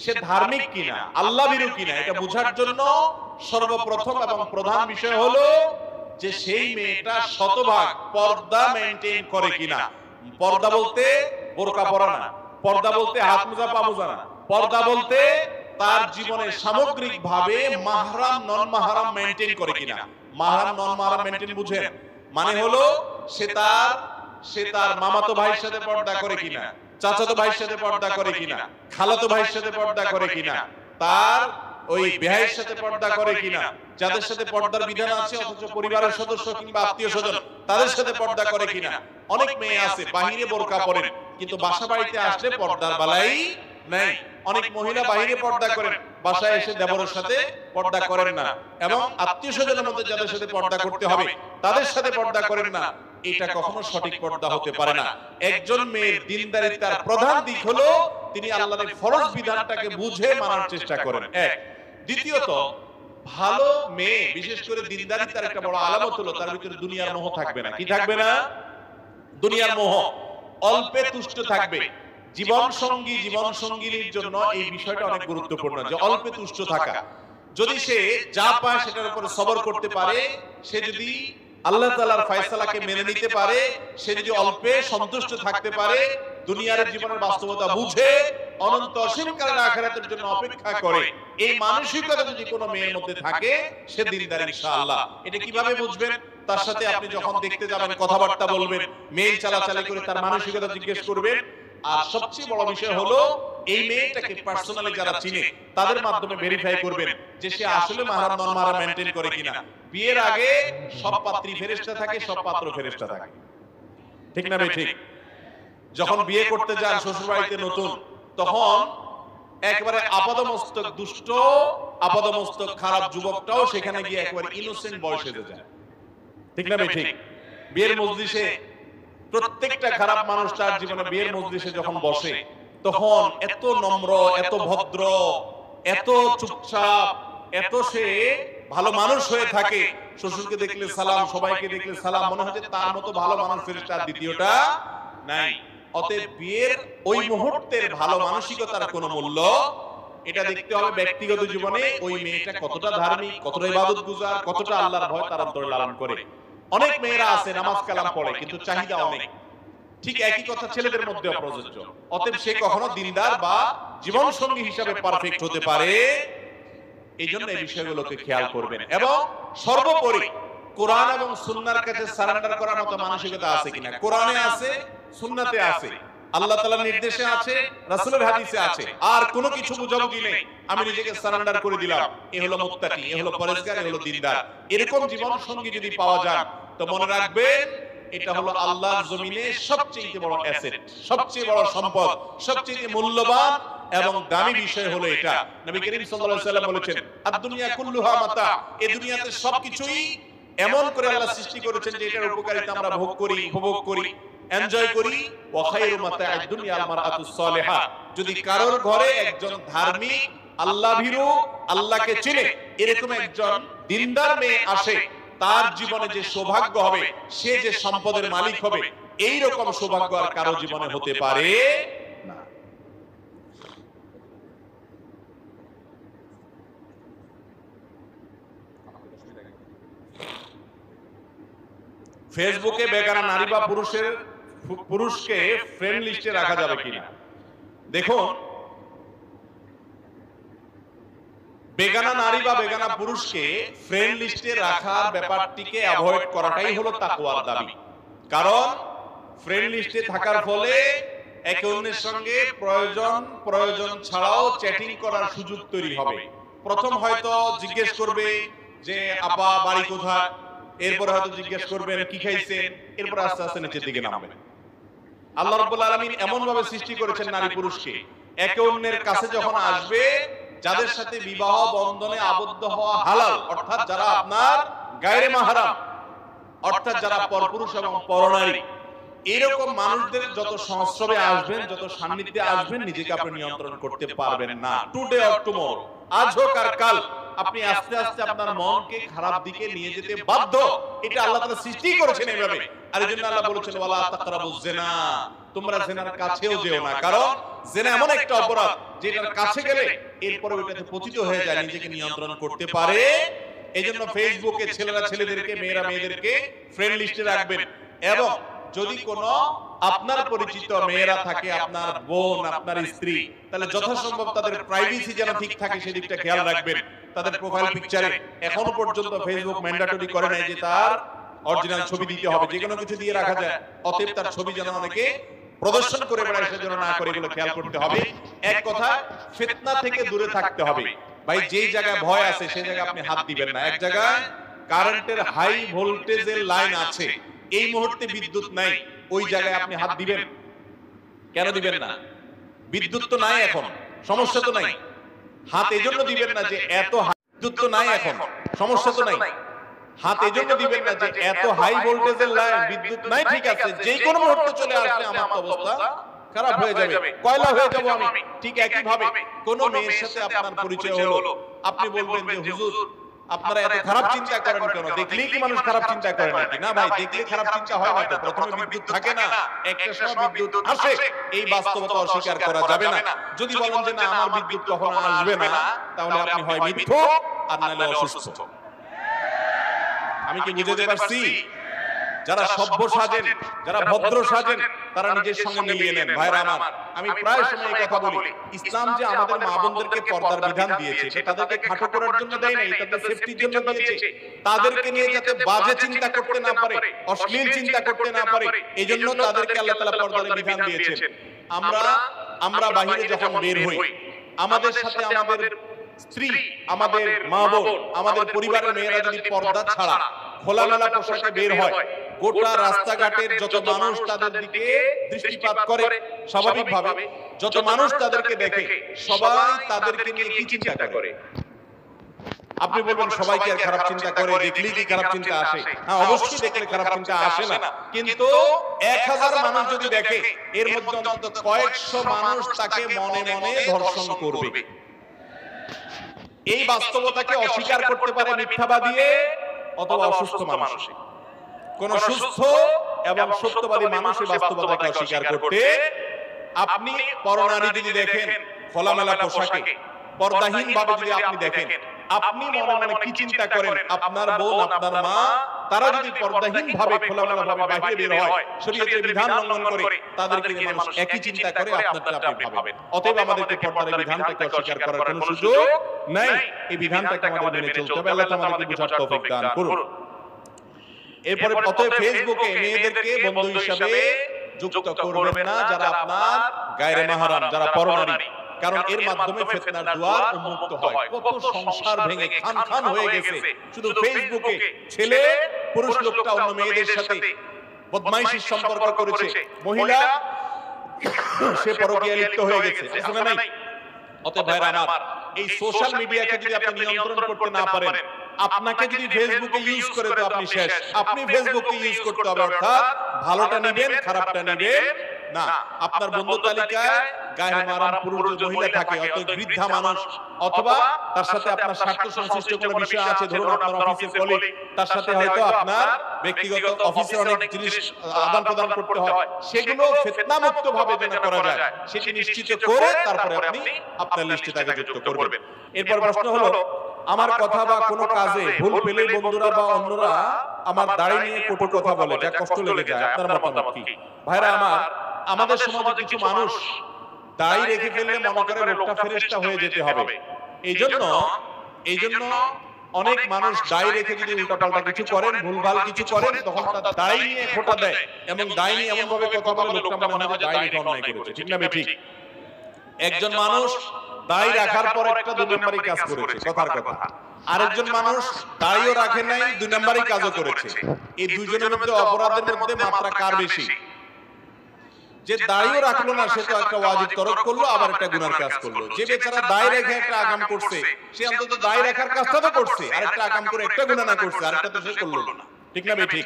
সে ধার্মিক কিনা, আল্লাহ ভীরু কিনা, এটা বোঝার জন্য সর্বপ্রথম এবং প্রধান বিষয় হলো যে সেই মেয়েটা শতভাগ পর্দা মেইনটেইন করে কিনা। পর্দা বলতে বোরকা পরা না, পর্দা বলতে হাত মোজা পা মোজা না, পর্দা বলতে তার জীবনে সামগ্রিকভাবে মাহরাম নন মাহরাম মেইনটেইন করে কিনা। মাহরাম নন মাহরাম মেইনটেইন বুঝেন? মানে হলো সে তার মামাতো ভাইয়ের সাথে পর্দা করে কিনা, চাচাতো ভাইয়ের সাথে পর্দা করে কিনা, খালাতো ভাইয়ের সাথে পর্দা করে কিনা, তার ওই বেহাইয়ের সাথে পর্দা করে কিনা, যাদের সাথে পর্দার বিধান আছে অথচ পরিবারের সদস্য কিংবা আত্মীয় স্বজন তাদের সাথে পর্দা করে কিনা। অনেক মেয়ে আছে বাহিরে বোরকা পরেন কিন্তু বাসা বাড়িতে আসলে পর্দার বালাই নাই। অনেক মহিলা বাহিরে পর্দা করেন, বাসায় এসে দেবরের সাথে পর্দা করেন না, এবং আত্মীয় স্বজনের মধ্যে যাদের সাথে পর্দা করতে হবে তাদের সাথে পর্দা করেন না। এটা কখনো সঠিক পর্দা হতে পারে না। একজন মেয়ের দিনদারিতার প্রধান দিক হলো তিনি আল্লাহর ফরজ বিধানটাকে বুঝে মানার চেষ্টা করেন, এক। দ্বিতীয়ত, ভালো মেয়ে বিশেষ করে দিনদারিতার একটা বড় আলামত হলো তার ভিতরে দুনিয়ার মোহ থাকবে না। কি থাকবে না? দুনিয়ার মোহ। অল্পে তুষ্ট থাকবে। জীবন সঙ্গীর জন্য এই বিষয়টা অনেক গুরুত্বপূর্ণ যে অল্পে তুষ্ট থাকা। যদি সে যা পায় সেটার উপরে সবর করতে পারে, সে যদি আল্লাহ তাআলার ফয়সালাকে মেনে নিতে পারে, সে যদি অল্পে সন্তুষ্ট থাকতে পারে, দুনিয়ার জীবনের বাস্তবতা বুঝে অনন্ত অসীমকালের আখিরাতের জন্য অপেক্ষা করে, এই মানসিকতা যদি কোনো মেয়ের মধ্যে থাকে সে দিনদার ইনশাআল্লাহ। এটা কিভাবে বুঝবেন? তার সাথে আপনি যখন দেখতে যাবেন কথাবার্তা বলবেন, মেইল চালাচালি করে তার মানসিকতা জিজ্ঞেস করবেন। আর সবচেয়ে বড় বিষয় হলো এই মেয়েটাকে পার্সোনালি যারা চিনে তাদের মাধ্যমে ভেরিফাই করবেন যে সে আসলে মাহরাম নন মাহরাম মেইনটেইন করে কিনা। বিয়ের আগে সব পাত্রী ফেরেশতা থাকে, সব পাত্র ফেরেশতা থাকে, ঠিক না? ঠিক। যখন বিয়ে করতে যান শ্বশুর বাড়িতে নতুন, তখন একবারে আপাদমস্তক দুষ্ট, আপাদমস্তক খারাপ যুবকটাও সেখানে গিয়ে একবারে ইনোসেন্ট বয় সেজে যায়, ঠিক না? ঠিক। বিয়ের মজলিসে প্রত্যেকটা খারাপ মানুষ তার জীবনে বিয়ের মজলিসে যখন বসে তখন এত নম্র, এত ভদ্র, এত চুপচাপ, এত সে ভালো মানুষ হয়ে থাকে। শ্বশুরকে দেখলে সালাম, সবাইকে দেখলে সালাম, মনে হয় যে তার মতো ভালো মানুষ ফেরেশতা দ্বিতীয়টা নাই। অতএব বিয়ের ওই মুহূর্তের ভালো মানসিকতার কোনো মূল্য, এটা দেখতে হবে ব্যক্তিগত জীবনে ওই মেয়েটা কতটা ধার্মিক, কতটা ইবাদতগুজার, কতটা আল্লাহর ভয় তার অন্তরে লালন করে। অনেক মেয়েরা আছে নামাজ কালাম পড়ে কিন্তু চাহিদা অনেক। ঠিক একই কথা ছেলেদের মধ্যেও প্রযোজ্য। অতএব সে কখনো দিনদার বা জীবন সঙ্গী হিসাবে পারফেক্ট হতে পারে। এই জন্য এই বিষয়গুলোকে খেয়াল করবেন। এবং সর্বোপরি কোরআন এবং সুন্নাহর কাছে সারেন্ডার করার মতো মানসিকতা আছে কিনা। কোরআনে আছে, সুন্নাতে আছে, আল্লাহ তাআলার নির্দেশে আছে, রাসূলের হাদিসে আছে। আর কোনো কিছু বুঝাবুঝি নেই, আমি নিজেকে সারেন্ডার করে দিলাম, এ হলো মুত্তাকি, এ হলো পরেজগার, এ হলো দিনদার। এরকম জীবন সঙ্গী যদি পাওয়া যায় তো মনে রাখবেন এটা হলো আল্লাহর জমিনে সবচেয়ে বড় অ্যাসেট, সবচেয়ে বড় সম্পদ, সবচেয়ে মূল্যবান এবং দামি বিষয় হলো এটা। নবী করিম সাল্লাল্লাহু আলাইহি সাল্লাম বলেছেন, আদ-দুনিয়া কুল্লুহা মাতা, এই দুনিয়াতে সবকিছুই এমন করে আল্লাহ সৃষ্টি করেছেন যে এটার উপকারিতা আমরা ভোগ করি, উপভোগ করি, এনজয় করি। ওয়া খায়রু মাতা'আদ দুনিয়া আল মারআতুস সালিহা, যদি কারোর ঘরে একজন ধার্মিক, আল্লাহ ভীরু, আল্লাহকে চিনে এরকম একজন দিনদার মেয়ে আসে, তার জীবনে যে সৌভাগ্য হবে, সে যে সম্পদের মালিক হবে, এই রকম সৌভাগ্য আর কারো জীবনে হতে পারে না। ফেসবুকে বেগানা নারী বা পুরুষকে ফ্রেন্ড লিস্টে রাখা যাবে কিনা। দেখুন, বেগানা নারী বা বেগানা পুরুষকে ফ্রেন্ড লিস্টে রাখার ব্যাপারটিকে অ্যাভয়েড করাটাই হলো তাকওয়ার দাবি। কারণ ফ্রেন্ড লিস্টে থাকার ফলে একে অন্যের সঙ্গে প্রয়োজন ছাড়াও চ্যাটিং করার সুযোগ তৈরি হবে। প্রথম হয়তো জিজ্ঞেস করবে যে আপা বাড়ি কোথায়, এরপর হয়তো জিজ্ঞেস করবেন কি খাইছেন, এরপর আস্তে আস্তে নিচের দিকে নামবেন। আল্লাহ রাব্বুল আলামিন এমন ভাবে সৃষ্টি করেছেন নারী পুরুষকে, একে অন্যের কাছে যখন আসবে, যাদের সাথে বিবাহ বন্ধনে আবদ্ধ হওয়া হালাল, অর্থাৎ যারা আপনার গায়রে মাহরাম, অর্থাৎ যারা পরপুরুষ এবং পরনারী, এরকম মানুষদের যত সংস্রবে আসবেন, যত সান্নিধ্যে আসবেন, নিজেকে আপনি নিয়ন্ত্রণ করতে পারবেন না। টুডে অর টুমরো, আজ হোক আর কাল, আপনি আস্তে আস্তে আপনার মনকে খারাপ দিকে নিয়ে যেতে বাধ্য। এটা আল্লাহ তাআলা সৃষ্টি করেছেন এইভাবে। আর এজন্য আল্লাহ বলেছেন ওয়ালা তাকরাবুজ জিনা, তোমরা জিনার কাছেও যেও না। কারণ জিনা এমন একটা অপরাধ যেটার কাছে গেলে এরপরে ওইটাতে পতিত হয়ে যায়, নিজেকে নিয়ন্ত্রণ করতে পারে। এইজন্য ফেসবুকে ছেলেরা ছেলেদেরকে, মেয়েরা মেয়েদেরকে ফ্রেন্ড লিস্টে রাখবেন। এবং যদি কোনো আপনার পরিচিত মেয়েরা থাকে, আপনার বোন, আপনার স্ত্রী, তাহলে যথাসম্ভব তাদের প্রাইভেসি যেন ঠিক থাকে সেদিকটা খেয়াল রাখবেন। তাদের প্রোফাইল পিকচারে এখনো পর্যন্ত ফেসবুক ম্যান্ডেটরি করে নাই যে তার অরিজিনাল ছবি দিতে হবে, যে কোনো কিছু দিয়ে রাখা যায়। অতএব তার ছবি যেন অনেকে প্রদর্শন করে বেড়ায় সেজন্য না করে, এগুলো খেয়াল করতে হবে। এক কথা, ফিতনা থেকে দূরে থাকতে হবে। ভাই যেই জায়গায় ভয় আছে সেই জায়গায় আপনি হাত দিবেন না। এক জায়গায় কারেন্টের হাই ভোল্টেজের লাইন আছে, এই মুহূর্তে বিদ্যুৎ নাই, ওই জায়গায় আপনি হাত দিবেন? কেন দিবেন না? বিদ্যুৎ তো নাই এখন, সমস্যা তো নাই। হাত এজন্য দিবেন না যে এত বিদ্যুৎ তো নাই এখন, সমস্যা তো নাই। হাত এজন্য দিবেন না যে এত হাই ভোল্টেজের লাইন, বিদ্যুৎ নাই, ঠিক আছে, যে কোনো মুহূর্তে চলে আসলে আমার তো অবস্থা খারাপ হয়ে যাবে, কয়লা হয়ে যাব আমি। ঠিক একই ভাবে কোন মেয়ের সাথে আপনার পরিচয় হলো, আপনি বলবেন যে হুজুর আপনারা এত খারাপ চিন্তা করেন কেন? দেখলেই কি মানুষ খারাপ চিন্তা করে নাকি? না ভাই, দেখলে খারাপ চিন্তা হয় না। তো প্রথমে বিদ্যুৎ থাকে না, একটা সময় বিদ্যুৎ আসে, এই বাস্তবতা অস্বীকার করা যাবে না। যদি বলেন যে না আমার বিদ্যুৎ কখনো আসবে না, তাহলে আপনি হয় মিথ্যুক আর নাহলে অসুস্থ। আমি কি বুঝাতে পারছি? যারা সভ্য সাজেন, যারা ভদ্র সাজেন, তারা নিজের সঙ্গে মিলিয়ে নেন। ভাইরা আমার, আমি প্রায় সময় এই কথা বলি, ইসলাম যে আমাদের মা বোনদেরকে পর্দার বিধান দিয়েছে, এটা তাদেরকে খাটো করার জন্য দেয় না, এটা তাদের সেফটির জন্য দিয়েছে। তাদেরকে নিয়ে যাতে বাজে চিন্তা করতে না পারে, অশ্লীল চিন্তা করতে না পারে, এইজন্য তাদেরকে আল্লাহ তাআলা পর্দার বিধান দিয়েছেন। আমরা বাহিরে যখন বের হই, আমাদের সাথে আমাদের স্ত্রী, আমাদের মা বোন, আমাদের পরিবারের মেয়েরা যদি পর্দা ছাড়া খোলামেলা পোশাকে বের হয়, গোটা রাস্তাঘাটের যত মানুষ তাদের দিকে দৃষ্টিপাত করে, স্বাভাবিকভাবে যত মানুষ তাদেরকে দেখে, সবাই তাদেরকে নিয়ে কি চিন্তা করে? আপনি বলবেন সবাই কি আর খারাপ চিন্তা করে? দেখলেই কি খারাপ চিন্তা আসে? হ্যাঁ, অবশ্যই দেখলে খারাপ চিন্তা আসে না, কিন্তু 1000 মানুষ যদি দেখে, এর মধ্যে অন্তত কয়েকশো মানুষ তাকে মনে মনে ধর্ষণ করবে। এই বাস্তবতাকে অস্বীকার করতে পারে মিথ্যাবাদী অথবা অসুস্থ মানুষ। কোন সুস্থ এবং সত্যবাদী মানুষ এই বাস্তবতাকে অস্বীকার করতে, আপনি পরনারী যদি দেখেন খোলামেলা পোশাকে, পর্দাহীন ভাবে যদি আপনি দেখেন, আপনি মনে মনে কি চিন্তা করেন? আপনার বোন, আপনার মা, তারা যদি পর্দাহীন ভাবে খোলামেলা ভাবে বাইরে বের হয়, শরীয়তের বিধান লঙ্ঘন করে, তাদেরকে নিয়ে মানুষ একই চিন্তা করে, আপনারটা আপনি ভাবেন। অতএব আমাদেরকে পর্দার বিধানটাকে অস্বীকার করার কোনো সুযোগ নাই। এই বিধানটাকে আমাদের মেনে চলতে হবে। আল্লাহ আমাদেরকে বুঝার তৌফিক দান করুন। এরপরে অতএব ফেসবুকে মেয়েদেরকে বন্ধু হিসাবে যুক্ত করবেন না যারা আপনার গায়রে মাহরাম, যারা পরনারী, কারণ এর মাধ্যমে ফিতনার দুয়ার উন্মুক্ত হয়। কত সংসার ভেঙে খান খান হয়ে গেছে শুধু ফেসবুকে। ছেলে পুরুষ লোকটা অন্য মেয়েদের সাথে বদমাইশির সম্পর্ক করেছে, মহিলা সে পরকীয়ায় লিপ্ত হয়ে গেছে, আছে না নাই? অতএব ভাইরা আমার, এই সোশ্যাল মিডিয়াকে যদি আপনি নিয়ন্ত্রণ করতে না পারেন, আপনাকে যদি ফেসবুকে ইউজ করে তো আপনি শেষ। আপনি ফেসবুকে ইউজ করতে হবে, অর্থাৎ ভালোটা নেবেন, খারাপটা নেবেন না। আপনার বন্ধু তালিকায় গায়ে মারাম পুরুষ মহিলা থাকে, অত বৃদ্ধা মানুষ, অথবা তার সাথে আপনার স্বার্থ সংশ্লিষ্ট কোনো বিষয় আছে, ধরুন আপনার অফিসের কলিগ, তার সাথে হয়তো আপনার ব্যক্তিগত অফিসের অনেক জিনিস আদান প্রদান করতে হয়, সেগুলো ফিতনা মুক্ত ভাবে যেন করা যায় সেটি নিশ্চিত করে তারপরে আপনি আপনার লিস্টে তাকে যুক্ত করবেন। এরপর প্রশ্ন হলো, আমার কথা বা কোনো কাজে ভুল পেলে বন্ধুরা বা অন্যরা আমার দাড়ি নিয়ে কটু কথা বলে, যা কষ্ট লেগে যায়, আপনার মতামত কি? ভাইরা আমার, আমাদের সমাজে কিছু মানুষ দাড়ি রেখে ফেললে মনে করে লোকটা ফেরেশতা হয়ে যেতে হবে। এই জন্য অনেক মানুষ দাড়ি রেখে যদি উল্টাপাল্টা কিছু করেন, ভুলভাল কিছু করেন, তখন তার দাড়ি নিয়ে খোঁটা দেয় এবং দাড়ি নিয়ে এমন ভাবে কথা বলে লোকটা মনে হয় দাড়ি রেখে অন্যায় করেছে। ঠিক না ঠিক? একজন মানুষ দাড়ি রাখার পর একটা 2 নম্বরই কাজ করেছে, কথার কথা। আরেকজন মানুষ দাড়িও রাখে নাই, 2 নম্বরই কাজও করেছে। এই দুইজনের মধ্যে অপরাধের মধ্যে মাত্রা কার বেশি? যে দাড়িও রাখলো না সে তো একটা ওয়াজিব তরক করলো, আবার একটা গুনার কাজ করলো। যে বেচারা দাড়ি রেখে একটা আকাম করছে, সে অন্তত দাড়ি রাখার কাজটা তো করছে, আরেকটা আকাম করে একটা গুনাহ না করছে, আরেকটা তো সে করলো না। ঠিক না ঠিক?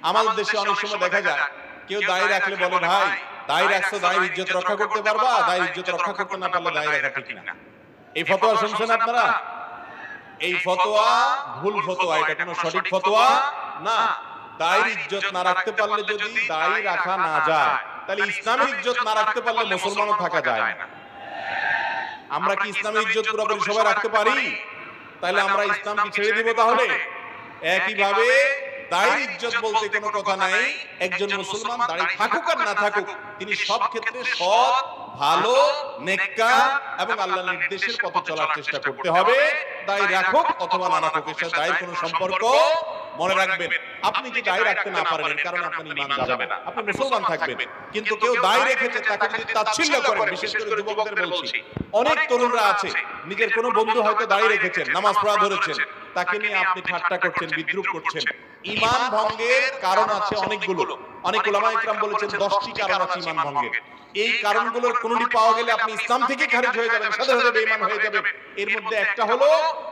আমাদের দেশে অনেক সময় দেখা যায় কেউ দাড়ি রাখলে বলে, ভাই দাড়ি রাখছো, দাড়ির ইজ্জত রক্ষা করতে পারবা, দাড়ির ইজ্জত রক্ষা করতে না পারলে দাড়ি রাখা ঠিক না। এই ফতোয়া শুনছেন আপনারা? এই ফতোয়া ভুল ফতোয়া, এটা কোনো সঠিক ফতোয়া না। দাড়ির ইজ্জত না রাখতে পারলে যদি দাড়ি রাখা না যায়, তাহলে ইসলামের ইজ্জত না রাখতে পারলে মুসলমানও থাকা যায় না। আমরা কি ইসলামের ইজ্জত পুরোপুরি সবাই রাখতে পারি? তাহলে আমরা ইসলাম কি ছেড়ে দিব? তাহলে একইভাবে দাড়ির ইজ্জত বলতে কোনো কথা নাই। একজন মুসলমান দাড়ি থাকুক আর না থাকুক, তিনি সব ক্ষেত্রে সৎ, ভালো, নেককার এবং আল্লাহর নির্দেশের পথে চলার চেষ্টা করতে হবে। দাড়ি রাখুক অথবা না রাখুক, এর সাথে দাড়ির কোনো সম্পর্ক, মনে রাখবেন, আপনি কি দাড়ি রাখতে না পারেন এর কারণে আপনার ঈমান যাবে না, আপনি মুসলমান থাকবেন। কিন্তু কেউ দাড়ি রেখেছে তাকে যদি তাচ্ছিল্য করেন, বিশেষ করে যুবকদের বলছি, অনেক তরুণরা আছে নিজের কোনো বন্ধু হয়তো দাঁড়িয়ে রেখেছেন, নামাজ পড়া ধরেছেন, তাকে নিয়ে আপনি ঠাট্টা করছেন, বিদ্রূপ করছেন। ঈমান ভঙ্গের কারণ আছে অনেকগুলো। অনেক উলামা ইকরাম বলেছেন 10টি কারণ আছে ঈমান ভঙ্গের। এই কারণগুলোর কোনটি পাওয়া গেলে আপনি ইসলাম থেকে খারিজ হয়ে যাবেন, সাথে সাথে বেঈমান হয়ে যাবেন। এর মধ্যে একটা হলো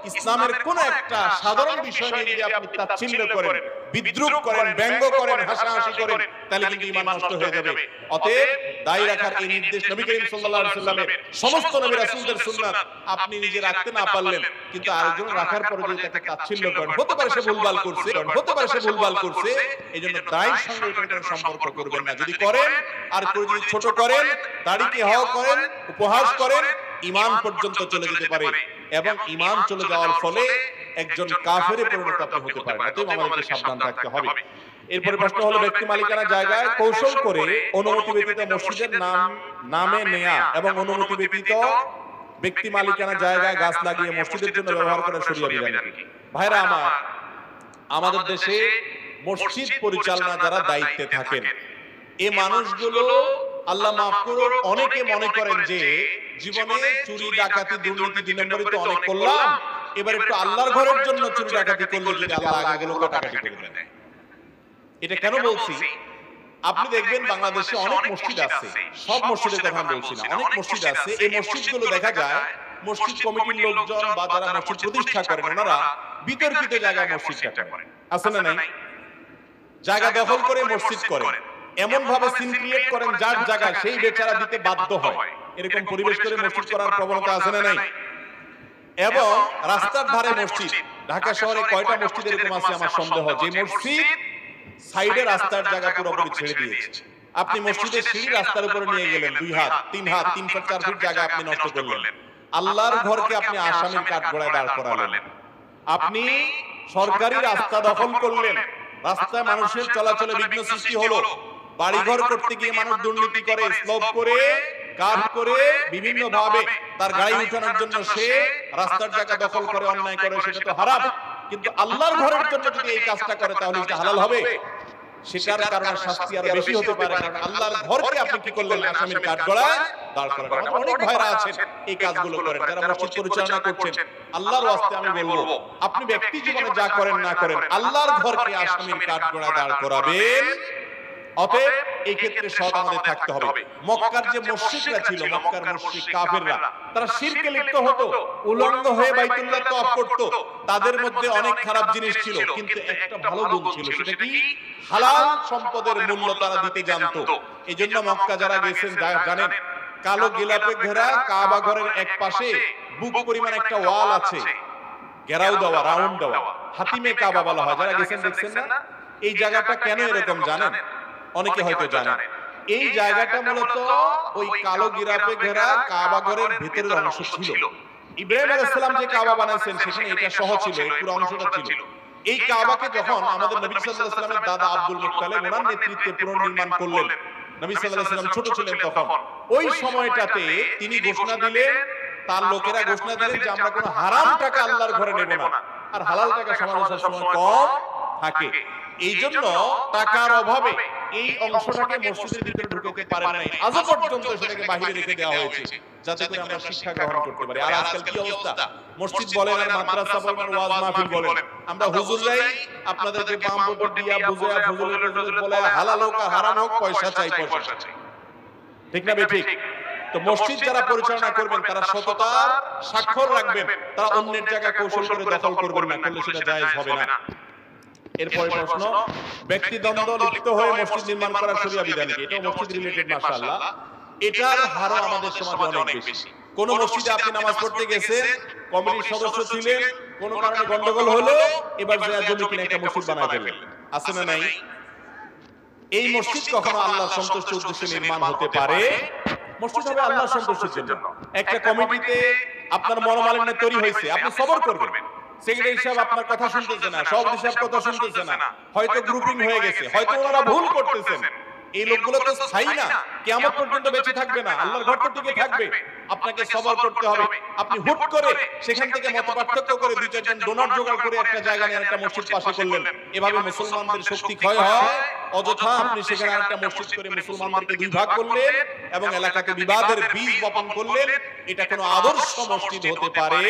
ইসলামের কোন একটা সাধারণ বিষয় নিয়ে যদি আপনি তাচ্ছিল্য করেন, বিদ্রূপ করেন, ব্যঙ্গ করেন, হাসাহাসি করেন, তাহলে কিন্তু ঈমান নষ্ট হয়ে যাবে। অতএব দায়ী রাখার এই নির্দেশ নবী করিম সাল্লাল্লাহু আলাইহি ওয়াসাল্লামের, সমস্ত নবী রাসূলদের সুন্নাত। আপনি নিজে রাখতে না পারলেন, কিন্তু আরেকজন রাখার পরে যদি তাকে তাচ্ছিল্য করেন, হতে পারে সে ভুলভাল করছে, হতে পারে সে ভুলভাল করছে, এইজন্য দায়ীর সঙ্গে এটার কোনো সম্পর্ক করবেন না। যদি করেন আর কেউ যদি ছোট করেন, দাড়িকে হাও করেন, উপহাস করেন, ঈমান পর্যন্ত চলে যেতে পারে এবং ঈমান চলে যাওয়ার ফলে একজন কাফেরে পরিণত আপনি হতে পারেন। অতএব আমাদেরকে সাবধান থাকতে হবে। এরপরে প্রশ্ন হলো ব্যক্তি মালিকানা জায়গায় কৌশল করে অনুমতি ব্যতীত মসজিদের নামে নেয়া এবং অনুমতি ব্যতীত ব্যক্তি মালিকানা জায়গায় গাছ লাগিয়ে মসজিদের জন্য ব্যবহার করার শরীয়ত বিধান কি? ভাইরা আমার, আমাদের দেশে মসজিদ পরিচালনা যারা দায়িত্বে থাকেন, এই মানুষগুলো আল্লাহ মাফ করুন, অনেকে মনে করেন যে জীবনে চুরি ডাকাতি দুর্নীতি 2 নম্বরই তো অনেক করলাম, এবার একটু আল্লাহর ঘরের জন্য চুরি ডাকাতি করলে যদি আল্লাহ আগেগুলো কাটাকাটি করে দেয়। এটা কেন বলছি? আপনি দেখবেন বাংলাদেশে অনেক মসজিদ আছে, সব মসজিদের কথা বলছি না, অনেক মসজিদ আছে, এই মসজিদগুলো দেখা যায় মসজিদ কমিটির লোকজন বা যারা মসজিদ প্রতিষ্ঠা করেন ওনারা বিতর্কিত জায়গায় মসজিদটা করেন, আছে না নাই? জায়গা দখল করে মসজিদ করেন, এমন ভাবে সিন ক্রিয়েট করেন যার জায়গা সেই বেচারা দিতে বাধ্য হয়, এরকম পরিবেশ করে মসজিদ করার প্রবণতা আছে না নাই? এবং রাস্তার ধারে মসজিদ, ঢাকা শহরে কয়টা মসজিদ এরকম আছে আমার সন্দেহ, যে মসজিদ সাইডে রাস্তার জায়গা পুরোপুরি ছেড়ে দিয়েছে। আপনি মসজিদের সিঁড়ি রাস্তার উপরে নিয়ে গেলেন, 2 হাত 3 হাত 3 ফুট 4 ফুট জায়গা আপনি নষ্ট করলেন। আল্লাহর ঘরকে আপনি আসামির কাঠগড়ায় দাঁড় করালেন। আপনি সরকারি রাস্তা দখল করলেন, রাস্তায় মানুষের চলাচলে বিঘ্ন সৃষ্টি হলো। বাড়িঘর করতে গিয়ে মানুষ দুর্নীতি করে, স্লোপ করে, কাট করে, বিভিন্ন ভাবে তার গাড়ি উঠানোর জন্য সে রাস্তার জায়গা দখল করে, অন্যায় করে, সেটা তো হারাম। কিন্তু আল্লাহর ঘরের জন্য যদি এই কাজটা করে তাহলে এটা হালাল হবে, সেটার কারণে শাস্তি আরো বেশি হতে পারে। কারণ আল্লাহর ঘরকে আপনি কি করলেন? আসামির কাঠগড়ায় দাঁড় করালেন। অনেক ভাইরা আছেন এই কাজগুলো করেন, যারা মসজিদ পরিচালনা করছেন। আল্লাহর ওয়াস্তে আমি বলবো, আপনি ব্যক্তি জীবনে যা করেন না করেন, আল্লাহর ঘরকে আসামির কাঠগড়ায় দাঁড় করাবেন। অতএব এই ক্ষেত্রে সৎ আমাদের থাকতে হবে। মক্কার যে মুশরিকরা ছিল, মক্কার মুশরিক কাফেররা, তারা শিরকে লিপ্ত হতো, উলঙ্গ হয়ে বাইতুল্লাহ তওয়াফ করত। তাদের মধ্যে অনেক খারাপ জিনিস ছিল, কিন্তু একটা ভালো গুণ ছিল, সেটা কি? হালাল সম্পদের মূল্য তারা দিতে জানতো। এইজন্য মক্কা যারা গেছেন জানেন, কালো গিলাপে ঘেরা কাবা ঘরের এক পাশে বুক পরিমাণ একটা ওয়াল আছে, ঘেরাও দেওয়া, রাউন্ড দেওয়া, হাতিমে কাবা বলা হয়। যারা গেছেন দেখছেন না? এই জায়গাটা কেন এরকম জানেন? অনেকে হয়তো জানেন। এই জায়গাটা মূলত ওই কালো গিরাপে ঘেরা কাবা ঘরের ভিতরের অংশ ছিল। ইব্রাহিম আলাইহিস সালাম যে কাবা বানাইছেন সেখানে এটা সহ ছিল, এই পুরো অংশটা ছিল। এই কাবাকে যখন আমাদের নবী সাল্লাল্লাহু আলাইহি ওয়াসাল্লামের দাদা আব্দুল মুত্তালিব ওনার নেতৃত্বে পুনর্নির্মাণ করলেন, নবী সাল্লাল্লাহু আলাইহি ওয়াসাল্লাম ছোট ছিলেন তখন, ওই সময়টাতে তিনি ঘোষণা দিলেন, তার লোকেরা ঘোষণা দিলেন যে আমরা কোনো হারাম টাকা আল্লাহর ঘরে নেব না, আর হালাল টাকা সমাজের সময় কম থাকে। এই জন্য টাকার অভাবে এই অংশটাকে মসজিদের ভিতরে ঢুকতে পারে নাই, আজও পর্যন্ত সেটাকে বাইরে রেখে দেওয়া হয়েছে, যাতে করে আমরা শিক্ষা গ্রহণ করতে পারি। আর আজকাল কি অবস্থা? মসজিদ বলেন আর মাদ্রাসা বলেন আর ওয়াজ মাহফিল বলেন, আমরা হুজুররাই আপনাদেরকে বাম পট দিয়া বুঝায়া ফজল বলে হালাল হোক আর হারাম হোক পয়সা চাই, পয়সা চাই, ঠিক না বেঠিক? তো মসজিদ যারা পরিচালনা করবেন তারা সততার স্বাক্ষর রাখবেন, তারা অন্যের জায়গা কৌশল করে দখল করবেন না, করলে সেটা জায়েজ হবে না। এরপরে প্রশ্ন, ব্যক্তি দ্বন্দ্ব লিপ্ত হয়ে মসজিদ নির্মাণ করার শরীয়ত বিধান কি? এটা মসজিদ রিলেটেড, মাশাআল্লাহ। এটার হারও আমাদের সমাজে অনেক বেশি। কোন মসজিদে আপনি নামাজ পড়তে গেছেন, কমিটির সদস্য ছিলেন, কোন কারণে গন্ডগোল হলো, এবার যা জমি কিনে একটা মসজিদ বানায় ফেললেন, আছে না নাই? এই মসজিদ কখনো আল্লাহর সন্তুষ্টির উদ্দেশ্যে নির্মাণ হতে পারে? মসজিদ হবে আল্লাহর সন্তুষ্টির জন্য। একটা কমিটিতে আপনার মনোমালিন্য তৈরি হয়েছে, আপনি সবর করবেন। সেক্রেটারি সাহেব আপনার কথা শুনতেছে না, সভাপতি সাহেব কথা শুনতেছে না, হয়তো গ্রুপিং হয়ে গেছে, হয়তো ওনারা ভুল করতেছেন। এই লোকগুলো তো স্থায়ী না, কিয়ামত পর্যন্ত বেঁচে থাকবে না, আল্লাহর ঘর তো টিকে থাকবে। আপনাকে সবর করতে হবে। আপনি হুট করে সেখান থেকে মতপার্থক্য করে 2-4 জন ডোনার জোগাড় করে একটা জায়গা নিয়ে একটা মসজিদ পাশে করলেন, এভাবে মুসলমানদের শক্তি ক্ষয় হয়, অযথা আপনি সেখানে একটা মসজিদ করে মুসলমানদেরকে দুই ভাগ করলেন এবং এলাকাতে বিবাদের বীজ বপন করলেন, এটা কোনো আদর্শ মসজিদ হতে পারে?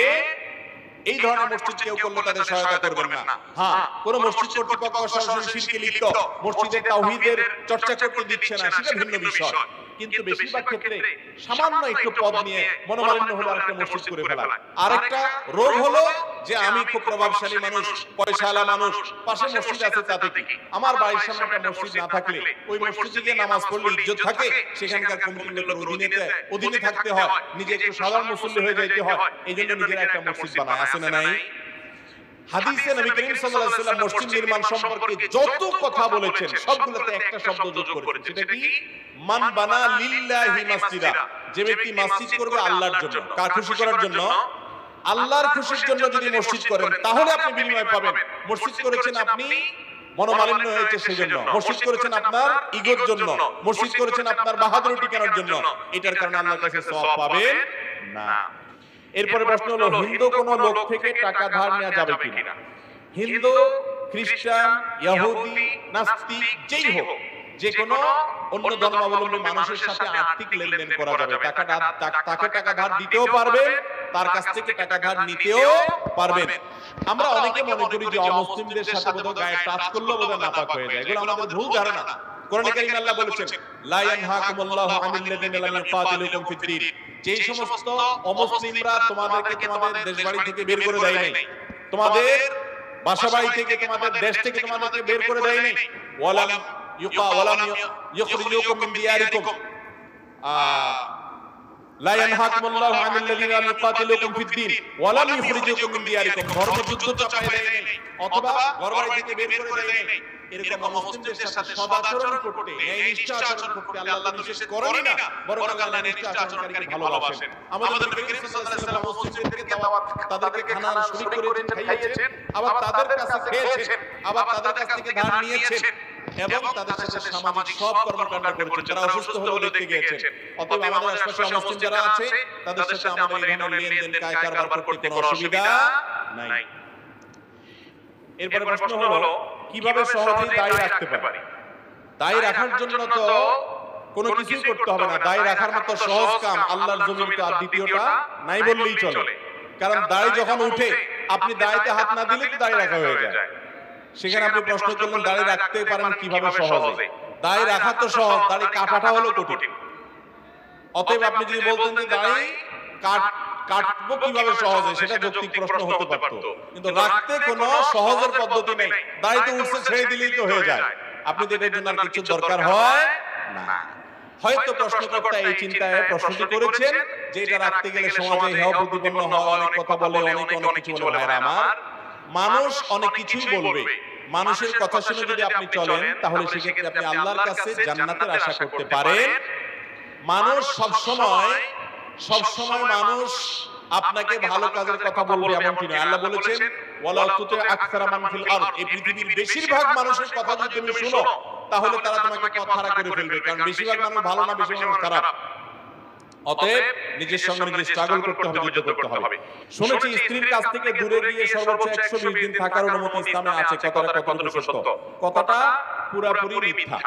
এই ধরনের মসজিদ কেউ করলে তাদের সহায়তা করবেন না। হ্যাঁ, কোন মসজিদ কর্তৃপক্ষ সরাসরি শিরকে লিপ্ত, মসজিদের তাওহীদের চর্চা করতে দিচ্ছে না, সেটা ভিন্ন বিষয়। কিন্তু বেশিরভাগ ক্ষেত্রে সামান্য একটু পদ নিয়ে মনোমালিন্য হলে আরেকটা মসজিদ করে ফেলা। আরেকটা রোগ হলো যে আমি খুব প্রভাবশালী মানুষ, পয়সাওয়ালা মানুষ, পাশে মসজিদ আছে তাতে কি? আমার বাড়ির সামনে একটা মসজিদ না থাকলে ওই মসজিদে গিয়ে নামাজ পড়লে ইজ্জত থাকে, সেখানকার কমিটির লোকের অধীনে থাকতে হয়, নিজে একটু সাধারণ মুসল্লি হয়ে যাইতে হয়, এই জন্য নিজেরা একটা মসজিদ বানায়। আছে না নাই? হাদিসে নবী করিম সাল্লাল্লাহু আলাইহি ওয়াসাল্লাম মসজিদ নির্মাণ সম্পর্কে যত কথা বলেছেন সবগুলোতে একটা শব্দ যোগ করেছেন, সেটা কি? মান বানা লিল্লাহি মাসজিদা, যে ব্যক্তি মসজিদ করবে আল্লাহর জন্য, কার খুশি করার জন্য? আল্লাহর খুশির জন্য যদি মসজিদ করেন তাহলে আপনি বিনিময় পাবেন। মসজিদ করেছেন আপনি মনোমালিন্য হয়েছে সেজন্য, মসজিদ করেছেন আপনার ইগোর জন্য, মসজিদ করেছেন আপনার বাহাদুরি টিকানোর জন্য, এটার কারণে আল্লাহর কাছে সওয়াব পাবেন না। এরপরে প্রশ্ন হলো, হিন্দু কোন লোক থেকে টাকা ধার নেওয়া যাবে কিনা? হিন্দু, খ্রিস্টান, ইহুদি, নাস্তিক যেই হোক, যে কোনো অন্য ধর্মাবলম্বী মানুষের সাথে আর্থিক লেনদেন করা যাবে। তাকে টাকা ধার দিতেও পারবেন, তার কাছ থেকে টাকা ধার নিতেও পারবেন। আমরা অনেকে মনে করি যে অমুসলিমদের সাথে বোধহয় গায়ে টাচ করলেও বোধহয় নাপাক হয়ে যায়। এগুলো আমাদের ভুল ধারণা। কোরআনে কারীমে আল্লাহ বলেছেন, লা ইয়ানহাকুমুল্লাহু আনিল লাযিনা লাম ইউকাতিলুকুম ফিদ-দীন, যেই সমস্ত অমুসলিমরা তোমাদেরকে তোমাদের দেশবাড়ি থেকে বের করে দেয় নাই, তোমাদের বাসাবাড়ি থেকে, তোমাদের দেশ থেকে তোমাদেরকে বের করে দেয় নাই, ওয়ালাম ইউখরিজুকুম মিন দিয়ারিকুম, লা ইয়ানহাকুমুল্লাহু আনিল লাযিনা লাম ইউকাতিলুকুম ফিদ-দীন ওয়ালাম ইউখরিজুকুম মিন দিয়ারিকুম, ধর্মযুদ্ধ চাপায় দেয় নাই অথবা ঘরবাড়ি থেকে বের করে দেয় নাই। এরকম মুসলিমদের সাথে সদাচরণ করতে, ন্যায়নিষ্ঠ আচরণ করতে আল্লাহ নিষেধ করেন না, বরং আল্লাহ ন্যায়নিষ্ঠ আচরণকারীকে ভালোবাসেন। আমাদের নবী করিম সাল্লাল্লাহু আলাইহি ওয়াসাল্লাম মুসলিমদেরকে দাওয়াত, তাদেরকে খানার শরীক করেছেন, খাইয়েছেন, আবার তাদের কাছে খেয়েছেন, আবার তাদের কাছ থেকে ধার নিয়েছেন এবং তাদের সাথে সামাজিক সব কর্মকাণ্ড করেছেন। যারা অসুস্থ হলেও দেখতে গিয়েছেন। অতএব আমাদের আশপাশে মুসলিম যারা আছে তাদের সাথে আমাদের এই ধরনের লেনদেন কারবার করতে কোনো অসুবিধা নাই। এরপরে প্রশ্ন হলো, কিভাবে সহজেই দায় রাখতে পারি? দায় রাখার জন্য তো কোনো কিছুই করতে হবে না। দায় রাখার মতো সহজ কাম আল্লাহর জমিনে তো আর দ্বিতীয়টা নাই বললেই চলে। কারণ দায় যখন উঠে আপনি দায়তে হাত না দিলে দায় রাখা হয়ে যায়। সেখানে আপনি প্রশ্ন করলেন দায় রাখতে পারেন কিভাবে সহজে? দায় রাখা তো সহজ, দাড়ি কাটাটা হলো কঠিন। অতএব আপনি যদি বলতেন যে দাড়ি কাটবো কিভাবে সহজে, সেটা যৌক্তিক প্রশ্ন হতে পারত, কিন্তু রাখতে কোনো সহজের পদ্ধতি নেই। দাড়িতে উঠছে ছেড়ে দিলেই তো হয়ে যায়। আপনি তো এটার জন্য আর কিছু দরকার হয় না। হয়তো প্রশ্নকর্তা এই চিন্তায় প্রশ্নটি করেছেন যে এটা রাখতে গেলে সমাজে হেয় প্রতিপন্ন হওয়া, অনেক কথা বলে, অনেক কিছু বলে। আমার মানুষ অনেক কিছুই বলবে, মানুষের কথা শুনে যদি আপনি চলেন তাহলে সেক্ষেত্রে আপনি আল্লাহর কাছে জান্নাতের আশা করতে পারেন। মানুষ সবসময় মানুষ আপনাকে ভালো কাজের কথা বলবে এমনটি নয়। আল্লাহ বলেছেন, ওয়ালা তুতি আকসারা মান ফিল আরদ, এই পৃথিবীর বেশিরভাগ মানুষের কথা যদি তুমি শুনো তাহলে তারা তোমাকে কথারা করে ফেলবে, কারণ বেশিরভাগ মানুষ ভালো না, বেশিরভাগ মানুষ খারাপ। অতএব নিজের সঙ্গে নিজে স্ট্রাগল করতে হবে, যুদ্ধ করতে হবে। শুনেছি স্ত্রীর কাছ থেকে দূরে গিয়ে সর্বোচ্চ 120 দিন থাকার অনুমতি ইসলামে আছে। কথাটা কতটুকু সত্য? কথাটা পুরোপুরি মিথ্যা।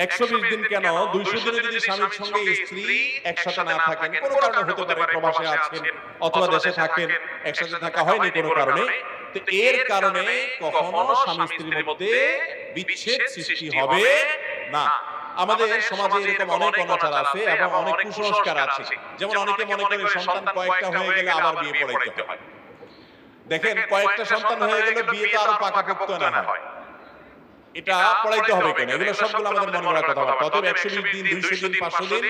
120 দিন কেন, 200 দিনে যদি স্বামীর সঙ্গে স্ত্রী একসাথে না থাকেন, কোনো কারণে হতে পারে, প্রবাসে আছেন অথবা দেশে থাকেন, একসাথে থাকা হয়নি কোনো কারণে, তো এর কারণে কখনো স্বামী স্ত্রীর মধ্যে বিচ্ছেদ সৃষ্টি হবে না। আমাদের সমাজে এরকম অনেক অনাচার আছে এবং অনেক কুসংস্কার আছে। যেমন অনেকে মনে করে সন্তান কয়েকটা হয়ে গেলে আবার বিয়ে পড়াইতে হয়। দেখেন, কয়েকটা সন্তান হয়ে গেলে বিয়ে তো আরো পাকাপোক্ত না হয়, এটা পড়াইতে হবে কেন? এগুলো সবগুলো আমাদের মনে রাখার কথা। অতএব 120 দিন, 200 দিন, 500 দিন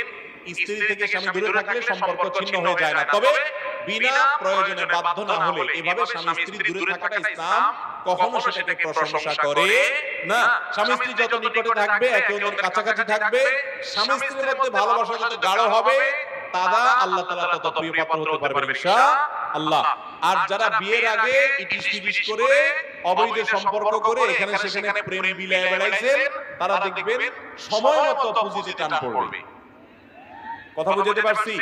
স্ত্রী থেকে স্বামী দূরে থাকলে সম্পর্ক ছিন্ন হয়ে যায় না। তবে বিনা প্রয়োজনে বাধ্য না হলে এভাবে স্বামী স্ত্রী দূরে থাকাটা ইসলাম কখনো সেটাকে প্রশংসা করে না। স্বামী স্ত্রী যত নিকটে থাকবে, একে অন্যের কাছাকাছি থাকবে, স্বামী স্ত্রীর মধ্যে ভালোবাসা যত গাঢ় হবে, তারা আল্লাহ তাআলা তত প্রিয় পাত্র হতে পারবে ইনশাআল্লাহ। আর যারা বিয়ের আগে ইটিস পিটিস করে অবৈধ সম্পর্ক করে এখানে সেখানে প্রেম বিলায় বেড়াইছেন, তারা দেখবেন সময় মতো পুঁজিতে টান পড়বে। কথা বুঝতে পারছি?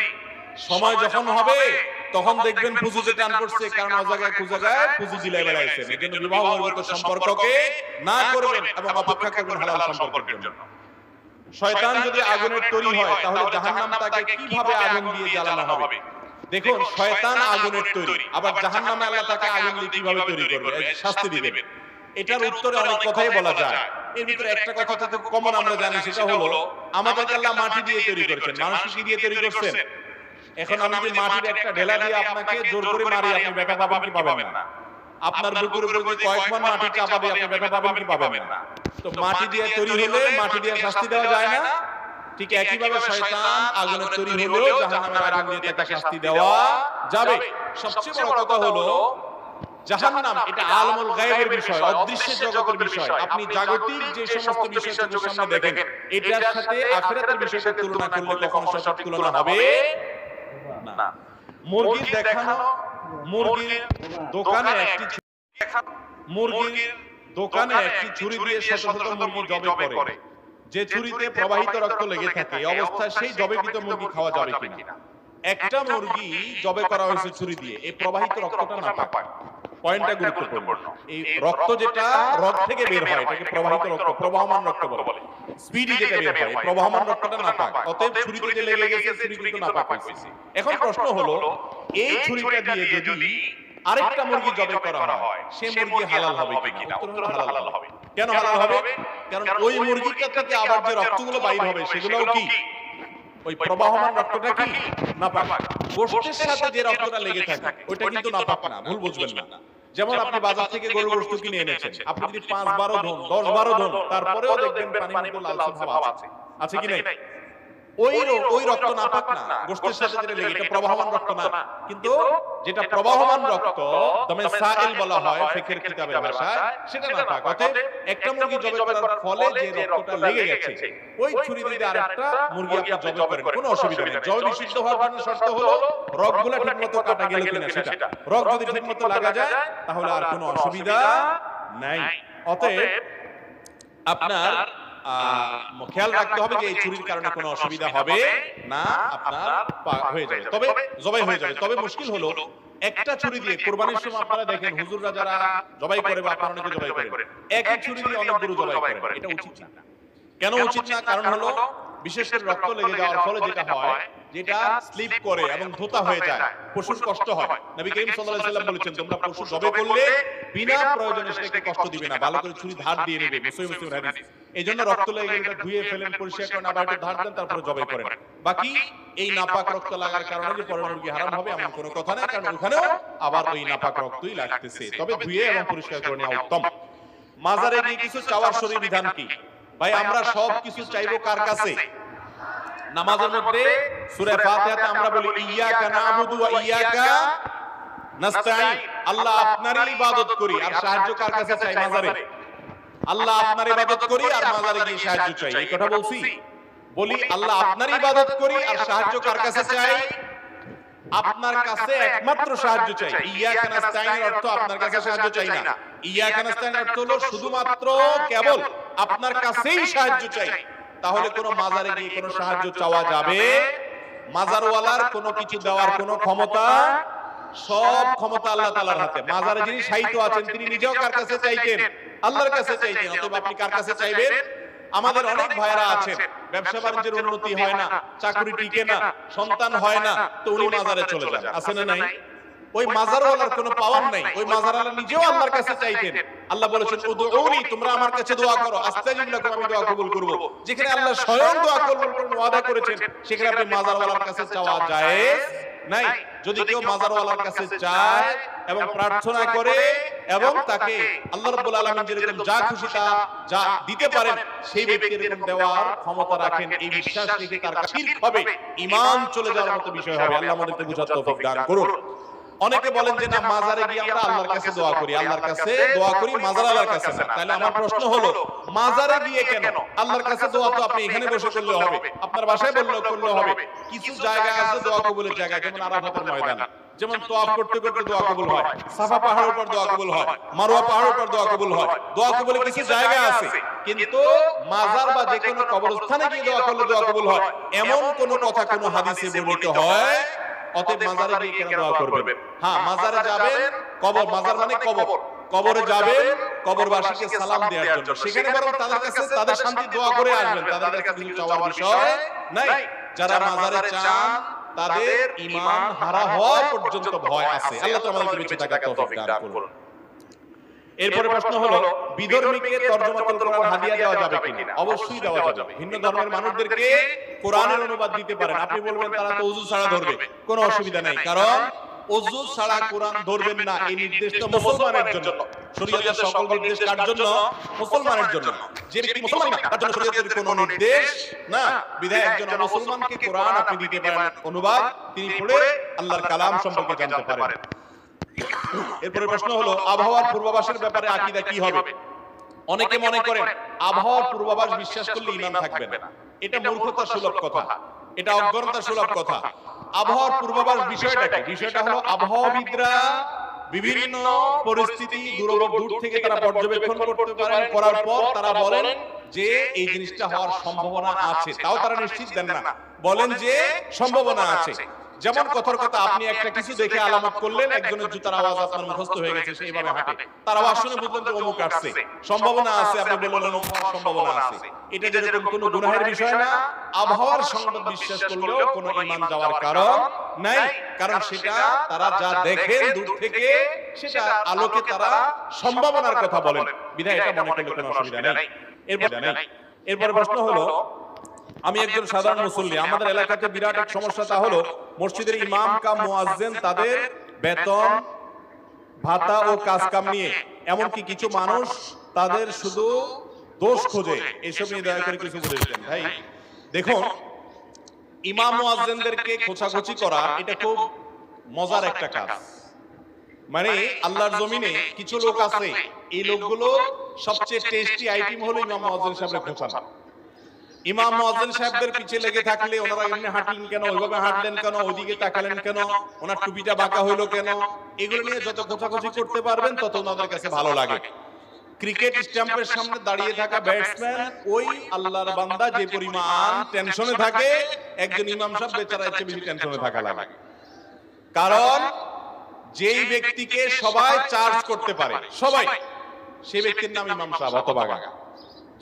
সময় যখন হবে তখন দেখবেন ফুজুতে টান পড়ছে, কারণ অজায়গায় কুজায়গায় ফুজু জিলাই বেড়াইছেন। এজন্য বিবাহ বহির্ভূত সম্পর্ককে না করবেন এবং অপেক্ষা করবেন হালাল সম্পর্কের জন্য। শয়তান যদি আগুনের তৈরি হয় তাহলে জাহান্নাম তাকে কিভাবে আগুন দিয়ে জ্বালানো হবে? দেখুন, শয়তান আগুনের তৈরি, আবার জাহান্নামে আল্লাহ তাকে আগুন দিয়ে কিভাবে তৈরি করবে, শাস্তি দিবেন। এটার উত্তরে অনেক কথাই বলা যায়। এর ভিতরে একটা কথা তো কমন আমরা জানি, সেটা হলো আমাদের আল্লাহ মাটি দিয়ে তৈরি করেছেন। মানুষ কি দিয়ে তৈরি করছেন? এখন আমি যদি মাটির একটা ঢেলা দিয়ে আপনাকে জোর করে মারি, আপনি ব্যথা পাবেন কি পাবেন না? আপনার বুকের উপরে যদি কয়েক মণ মাটি চাপা দিয়ে আপনি ব্যথা পাবেন কি পাবেন না? তো মাটি দিয়ে তৈরি হলে মাটি দিয়ে শাস্তি দেওয়া যায় না? ঠিক একইভাবে শয়তান আগুনের তৈরি হলেও জাহান্নামের আগুন দিয়ে তাকে শাস্তি দেওয়া যাবে। সবচেয়ে বড় কথা হলো জাহান্নাম এটা আলমুল গায়বের বিষয়, অদৃশ্য জগতের বিষয়। আপনি জাগতিক যে সমস্ত বিষয় চোখের সামনে দেখেন, এটার সাথে আখিরাতের বিষয়টা তুলনা করলে কখনো সঠিক তুলনা হবে না। মুরগি দেখানো, মুরগির দোকানে একটি ছুরি দিয়ে শত শত মুরগি জবে করে, যে ছুরিতে প্রবাহিত রক্ত লেগে থাকে, এই অবস্থায় সেই জবেকৃত মুরগি খাওয়া যাবে কিনা? একটা মুরগি জবে করা হয়েছে ছুরি দিয়ে, এই প্রবাহিত রক্তটা না পাক। পয়েন্টটা গুরুত্বপূর্ণ। এই রক্ত যেটা রগ থেকে বের হয় এটাকে প্রবাহিত রক্ত, প্রবাহমান রক্ত বলে। স্পিডি যেটা বের হয়, প্রবাহমান রক্তটা না পাক। অতএব ছুরিতে যে লেগে গেছে ছুরি কিন্তু না পাক হয়েছে। এখন প্রশ্ন হলো, এই ছুরিটা দিয়ে যদি আরেকটা মুরগি জবে করা হয়, সে মুরগি হালাল হবে কিনা? উত্তর হলো হালাল হবে। কেন হালাল হবে? কারণ ওই মুরগিটা থেকে আবার যে রক্তগুলো বাইর হবে সেগুলোও কি ওই প্রবাহমান রক্তটা কি নাপাক। গোশতের সাথে যে রক্তটা লেগে থাকে ওইটা কিন্তু নাপাক না, ভুল বুঝবেন না। যেমন আপনি বাজার থেকে গরুর গোশত কিনে এনেছেন, আপনি যদি 5-12 ধন 10-12 ধন, তারপরেও দেখবেন পানির মধ্যে লালচে ভাব আছে কি নাই? ওই রক্ত নাপাক না, গোশতের সাথে যেটা লেগে, এটা প্রবাহমান রক্ত না। কিন্তু যেটা প্রবাহমান রক্ত দমে সাইল বলা হয় ফিকহের কিতাবের ভাষায়, সেটা নাপাক। অতএব একটা মুরগি জবে করার ফলে যে রক্তটা লেগে গেছে, ওই ছুরি দিয়ে আরেকটা মুরগি আপনি জবে করেন, কোনো অসুবিধা নেই। জবে বিশুদ্ধ হওয়ার জন্য শর্ত হলো রগগুলো ঠিকমতো কাটা গেল কিনা সেটা। রগ যদি ঠিকমতো লাগা যায় তাহলে আর কোনো অসুবিধা নাই। অতএব আপনার খেয়াল রাখতে হবে যে এই ছুরির কারণে কোনো অসুবিধা হবে না, আপনার হয়ে যাবে, তবে জবাই হয়ে যাবে। তবে মুশকিল হলো একটা ছুরি দিয়ে কুরবানির সময় আপনারা দেখেন হুজুররা যারা জবাই করে বা আপনারা অনেকে জবাই করেন, একই ছুরি দিয়ে অনেক গরু জবাই করে। এটা উচিত না। কেন উচিত না? কারণ হলো বিশেষ করে রক্ত লেগে যাওয়ার ফলে যেটা হয়, যেটা স্লিপ করে এবং ধোঁতা হয়ে যায়, পশুর কষ্ট হয়। নবী করিম সাল্লাল্লাহু আলাইহি ওয়াসাল্লাম বলেছেন, তোমরা পশু জবে করলে বিনা প্রয়োজনে সেটাকে কষ্ট দিবে না, ভালো করে ছুরি ধার দিয়ে নেবে। মুসলিম হাদিস। এইজন্য রক্ত লেগে গেলে এটা ধুয়ে ফেলেন, পরিষ্কার করেন, আবার একটু ধার দেন, তারপরে জবে করেন। বাকি এই নাপাক রক্ত লাগার কারণে যে পরে মুরগি হারাম হবে এমন কোনো কথা নাই, কারণ ওখানেও আবার ওই নাপাক রক্তই লাগতেছে। তবে ধুয়ে এবং পরিষ্কার করে নেওয়া উত্তম। মাজারে গিয়ে কিছু চাওয়ার শরীর বিধান কি? ভাই, আমরা সব কিছু চাইবো কার কাছে? নামাজের মধ্যে সূরা ফাতিহাতে আমরা বলি ইয়্যাকা না'বুদু ওয়া ইয়্যাকা নাস্তাঈন, আল্লাহ আপনারই ইবাদত করি আর সাহায্য কার কাছে চাই? মাজারে। আল্লাহ আপনার ইবাদত করি আর মাজারে গিয়ে সাহায্য চাই, এই কথা বলছি? বলি আল্লাহ আপনার ইবাদত করি আর সাহায্য কার কাছে চাই? আপনার কাছে একমাত্র সাহায্য চাই। ইয়্যাকা নাস্তাঈনের অর্থ আপনার কাছে সাহায্য চাই না। ইয়্যাকা নাস্তাঈনের অর্থ হলো শুধুমাত্র কেবল আপনার কাছেই সাহায্য চাই। তাহলে কোনো মাজারে গিয়ে কোনো সাহায্য চাওয়া যাবে? মাজারওয়ালার কোনো কিছু দেওয়ার কোনো ক্ষমতা, সব ক্ষমতা আল্লাহ তাআলার হাতে। মাজারে যিনি শায়িত আছেন তিনি নিজেও কার কাছে চাইতেন? আল্লাহর কাছে চাইতেন। অতএব আপনি কার কাছে চাইবেন? আমাদের অনেক ভাইরা আছেন ব্যবসা বাণিজ্যের উন্নতি হয় না, চাকরি টিকে না, সন্তান হয় না, তো উনি মাজারে চলে যান, আছে না নাই? ওই মাজারওয়ালার কোনো পাওয়ার নাই, ওই মাজারওয়ালা নিজেও আল্লাহর কাছে চাইতেন। আল্লাহ বলেছেন উদউনি, তোমরা আমার কাছে দোয়া করো, আস্তাজিব লাকুম, আমি দোয়া কবুল করব। যেখানে আল্লাহ স্বয়ং দোয়া কবুল করার ওয়াদা করেছেন, সেখানে আপনি মাজারওয়ালার কাছে চাওয়া জায়েজ নাই। যদি কেউ মাজারওয়ালার কাছে চায় এবং প্রার্থনা করে এবং তাকে আল্লাহ রাব্বুল আলামিন যেরকম যা খুশি তা যা দিতে পারেন, সেই ব্যক্তি এরকম দেওয়ার ক্ষমতা রাখেন, এই বিশ্বাস রেখে তার কাছে শিরক হবে, ঈমান চলে যাওয়ার মতো বিষয় হবে। আল্লাহ আমাদেরকে বুঝার তৌফিক দান করুন। অনেকে বলেন যে না, মাজারে গিয়ে আমরা আল্লাহর কাছে দোয়া করি, আল্লাহর কাছে দোয়া করি, মাজার আল্লাহর কাছে না। তাহলে আমার প্রশ্ন হলো, মাজারে গিয়ে কেন? আল্লাহর কাছে দোয়া তো আপনি এখানে বসে করলে হবে, আপনার বাসায় করলে হবে। কিছু জায়গা আছে দোয়া কবুলের জায়গা, যেমন আরাফাতের ময়দান, যেমন তওয়াফ করতে করতে দোয়া কবুল হয়, সাফা পাহাড়ের উপর দোয়া কবুল হয়, মারওয়া পাহাড়ের উপর দোয়া কবুল হয়। দোয়া কবুলের কিছু জায়গা আছে, কিন্তু মাজার বা যে কোনো কবরস্থানে গিয়ে দোয়া করলে দোয়া কবুল হয় এমন কোন কথা কোন হাদিসে বর্ণিত হয় অতএব মাজারে গিয়ে কেন দোয়া করবেন? হ্যাঁ, মাজারে যাবেন, কবর, মাজার মানে কবর, কবরে যাবেন কবরবাসীকে সালাম দেওয়ার জন্য। সেখানে বরং তাদের কাছে তাদের শান্তি দোয়া করে আসবেন, তাদের কাছে কিছু চাওয়ার বিষয় নাই। যারা মাজারে চান তাদের ঈমান হারা হওয়া পর্যন্ত ভয় আছে। আল্লাহ তাআলা আমাদেরকে বেঁচে থাকার তৌফিক দান করুন। এরপরে প্রশ্ন হলো, বিধর্মীকে তরজমাতুল কোরআন হাদিয়া দেওয়া যাবে কিনা? অবশ্যই দেওয়া যাবে। ভিন্ন ধর্মের মানুষদেরকে কোরআনের অনুবাদ দিতে পারেন। আপনি বলবেন তারা তো ওযু ছাড়া ধরবে, কোনো অসুবিধা নাই, কারণ ওযু ছাড়া কোরআন ধরবেন না এই নির্দেশ তো মুসলমানের জন্য। শরীয়তের সকল নির্দেশ কার জন্য? মুসলমানের জন্য। যে ব্যক্তি মুসলমান না তার জন্য শরীয়তের কোনো নির্দেশ না। বিধায় একজন মুসলমানকে কোরআন আপনি দিতে পারেন অনুবাদ, তিনি পড়ে আল্লাহর কালাম সম্পর্কে জানতে পারেন। এরপরে প্রশ্ন হলো, আবহাওয়ার পূর্বাভাসের ব্যাপারে আকীদা কি হবে? অনেকে মনে করেন আবহাওয়ার পূর্বাভাস বিশ্বাস করলে ঈমান থাকবে না। এটা মূর্খতা সুলভ কথা, এটা অজ্ঞতা সুলভ কথা। আবহাওয়ার পূর্বাভাস বিষয়টা কি? বিষয়টা হলো আবহাওয়াবিদরা বিভিন্ন পরিস্থিতি দূর থেকে তারা পর্যবেক্ষণ করতে পারেন, করার পর তারা বলেন যে এই জিনিসটা হওয়ার সম্ভাবনা আছে। তাও তারা নিশ্চিত দেন না, বলেন যে সম্ভাবনা আছে। যেমন কথার কথা, আপনি একটা কিছু দেখে আলামত করলেন, একজনের জুতার আওয়াজ আপনার মুখস্থ হয়ে গেছে, সেইভাবে হাঁটে, তার আওয়াজ শুনে বুঝলেন যে অমুক আসছে, সম্ভাবনা আছে, আপনি বললেন অমুক হওয়ার সম্ভাবনা আছে। এটা যেরকম কোনো গুনাহের বিষয় না, আবহাওয়ার সংবাদ বিশ্বাস করলেও কোনো ঈমান যাওয়ার কারণ নাই। কারণ সেটা তারা যা দেখেন দূর থেকে, সেটা আলোকে তারা সম্ভাবনার কথা বলেন, বিধায় এটা মনে করলে কোনো অসুবিধা নাই। এরপর প্রশ্ন হলো, আমি একজন সাধারণ মুসল্লি, আমাদের এলাকাতে বিরাট এক সমস্যা, তা হলো মসজিদের ইমাম কাম মুয়াজ্জিন তাদের বেতন ভাতা ও কাজ কাম নিয়ে এমনকি কিছু মানুষ তাদের শুধু দোষ খোঁজে। এসব নিয়ে দয়া করে কিছু বলেছেন। ভাই দেখুন, ইমাম মুয়াজ্জিনদেরকে খোঁচাখুচি করা এটা খুব মজার একটা কাজ। মানে আল্লাহর জমিনে কিছু লোক আছে, এই লোকগুলো সবচেয়ে টেস্টি আইটেম হলো ইমাম মুয়াজ্জিন সাহেবকে খোঁচানো। ইমাম মুয়াজ্জিন সাহেবদের পিছে লেগে থাকলে ওনারা এমনি হাঁটলেন কেন, ওইভাবে হাঁটলেন কেন, ওইদিকে তাকালেন কেন, ওনার টুপিটা বাঁকা হইলো কেন, এগুলো নিয়ে যত খোঁচাখুচি করতে পারবেন তত ওনাদের কাছে ভালো লাগে। ক্রিকেট স্ট্যাম্পের সামনে দাঁড়িয়ে থাকা ব্যাটসম্যান ওই আল্লাহর বান্দা যে পরিমাণ টেনশনে থাকে, একজন ইমাম সাহেব বেচারা এর চেয়ে বেশি টেনশনে থাকা লাগে। কারণ যেই ব্যক্তিকে সবাই চার্জ করতে পারে, সবাই, সেই ব্যক্তির নাম ইমাম সাহেব হতভাগা।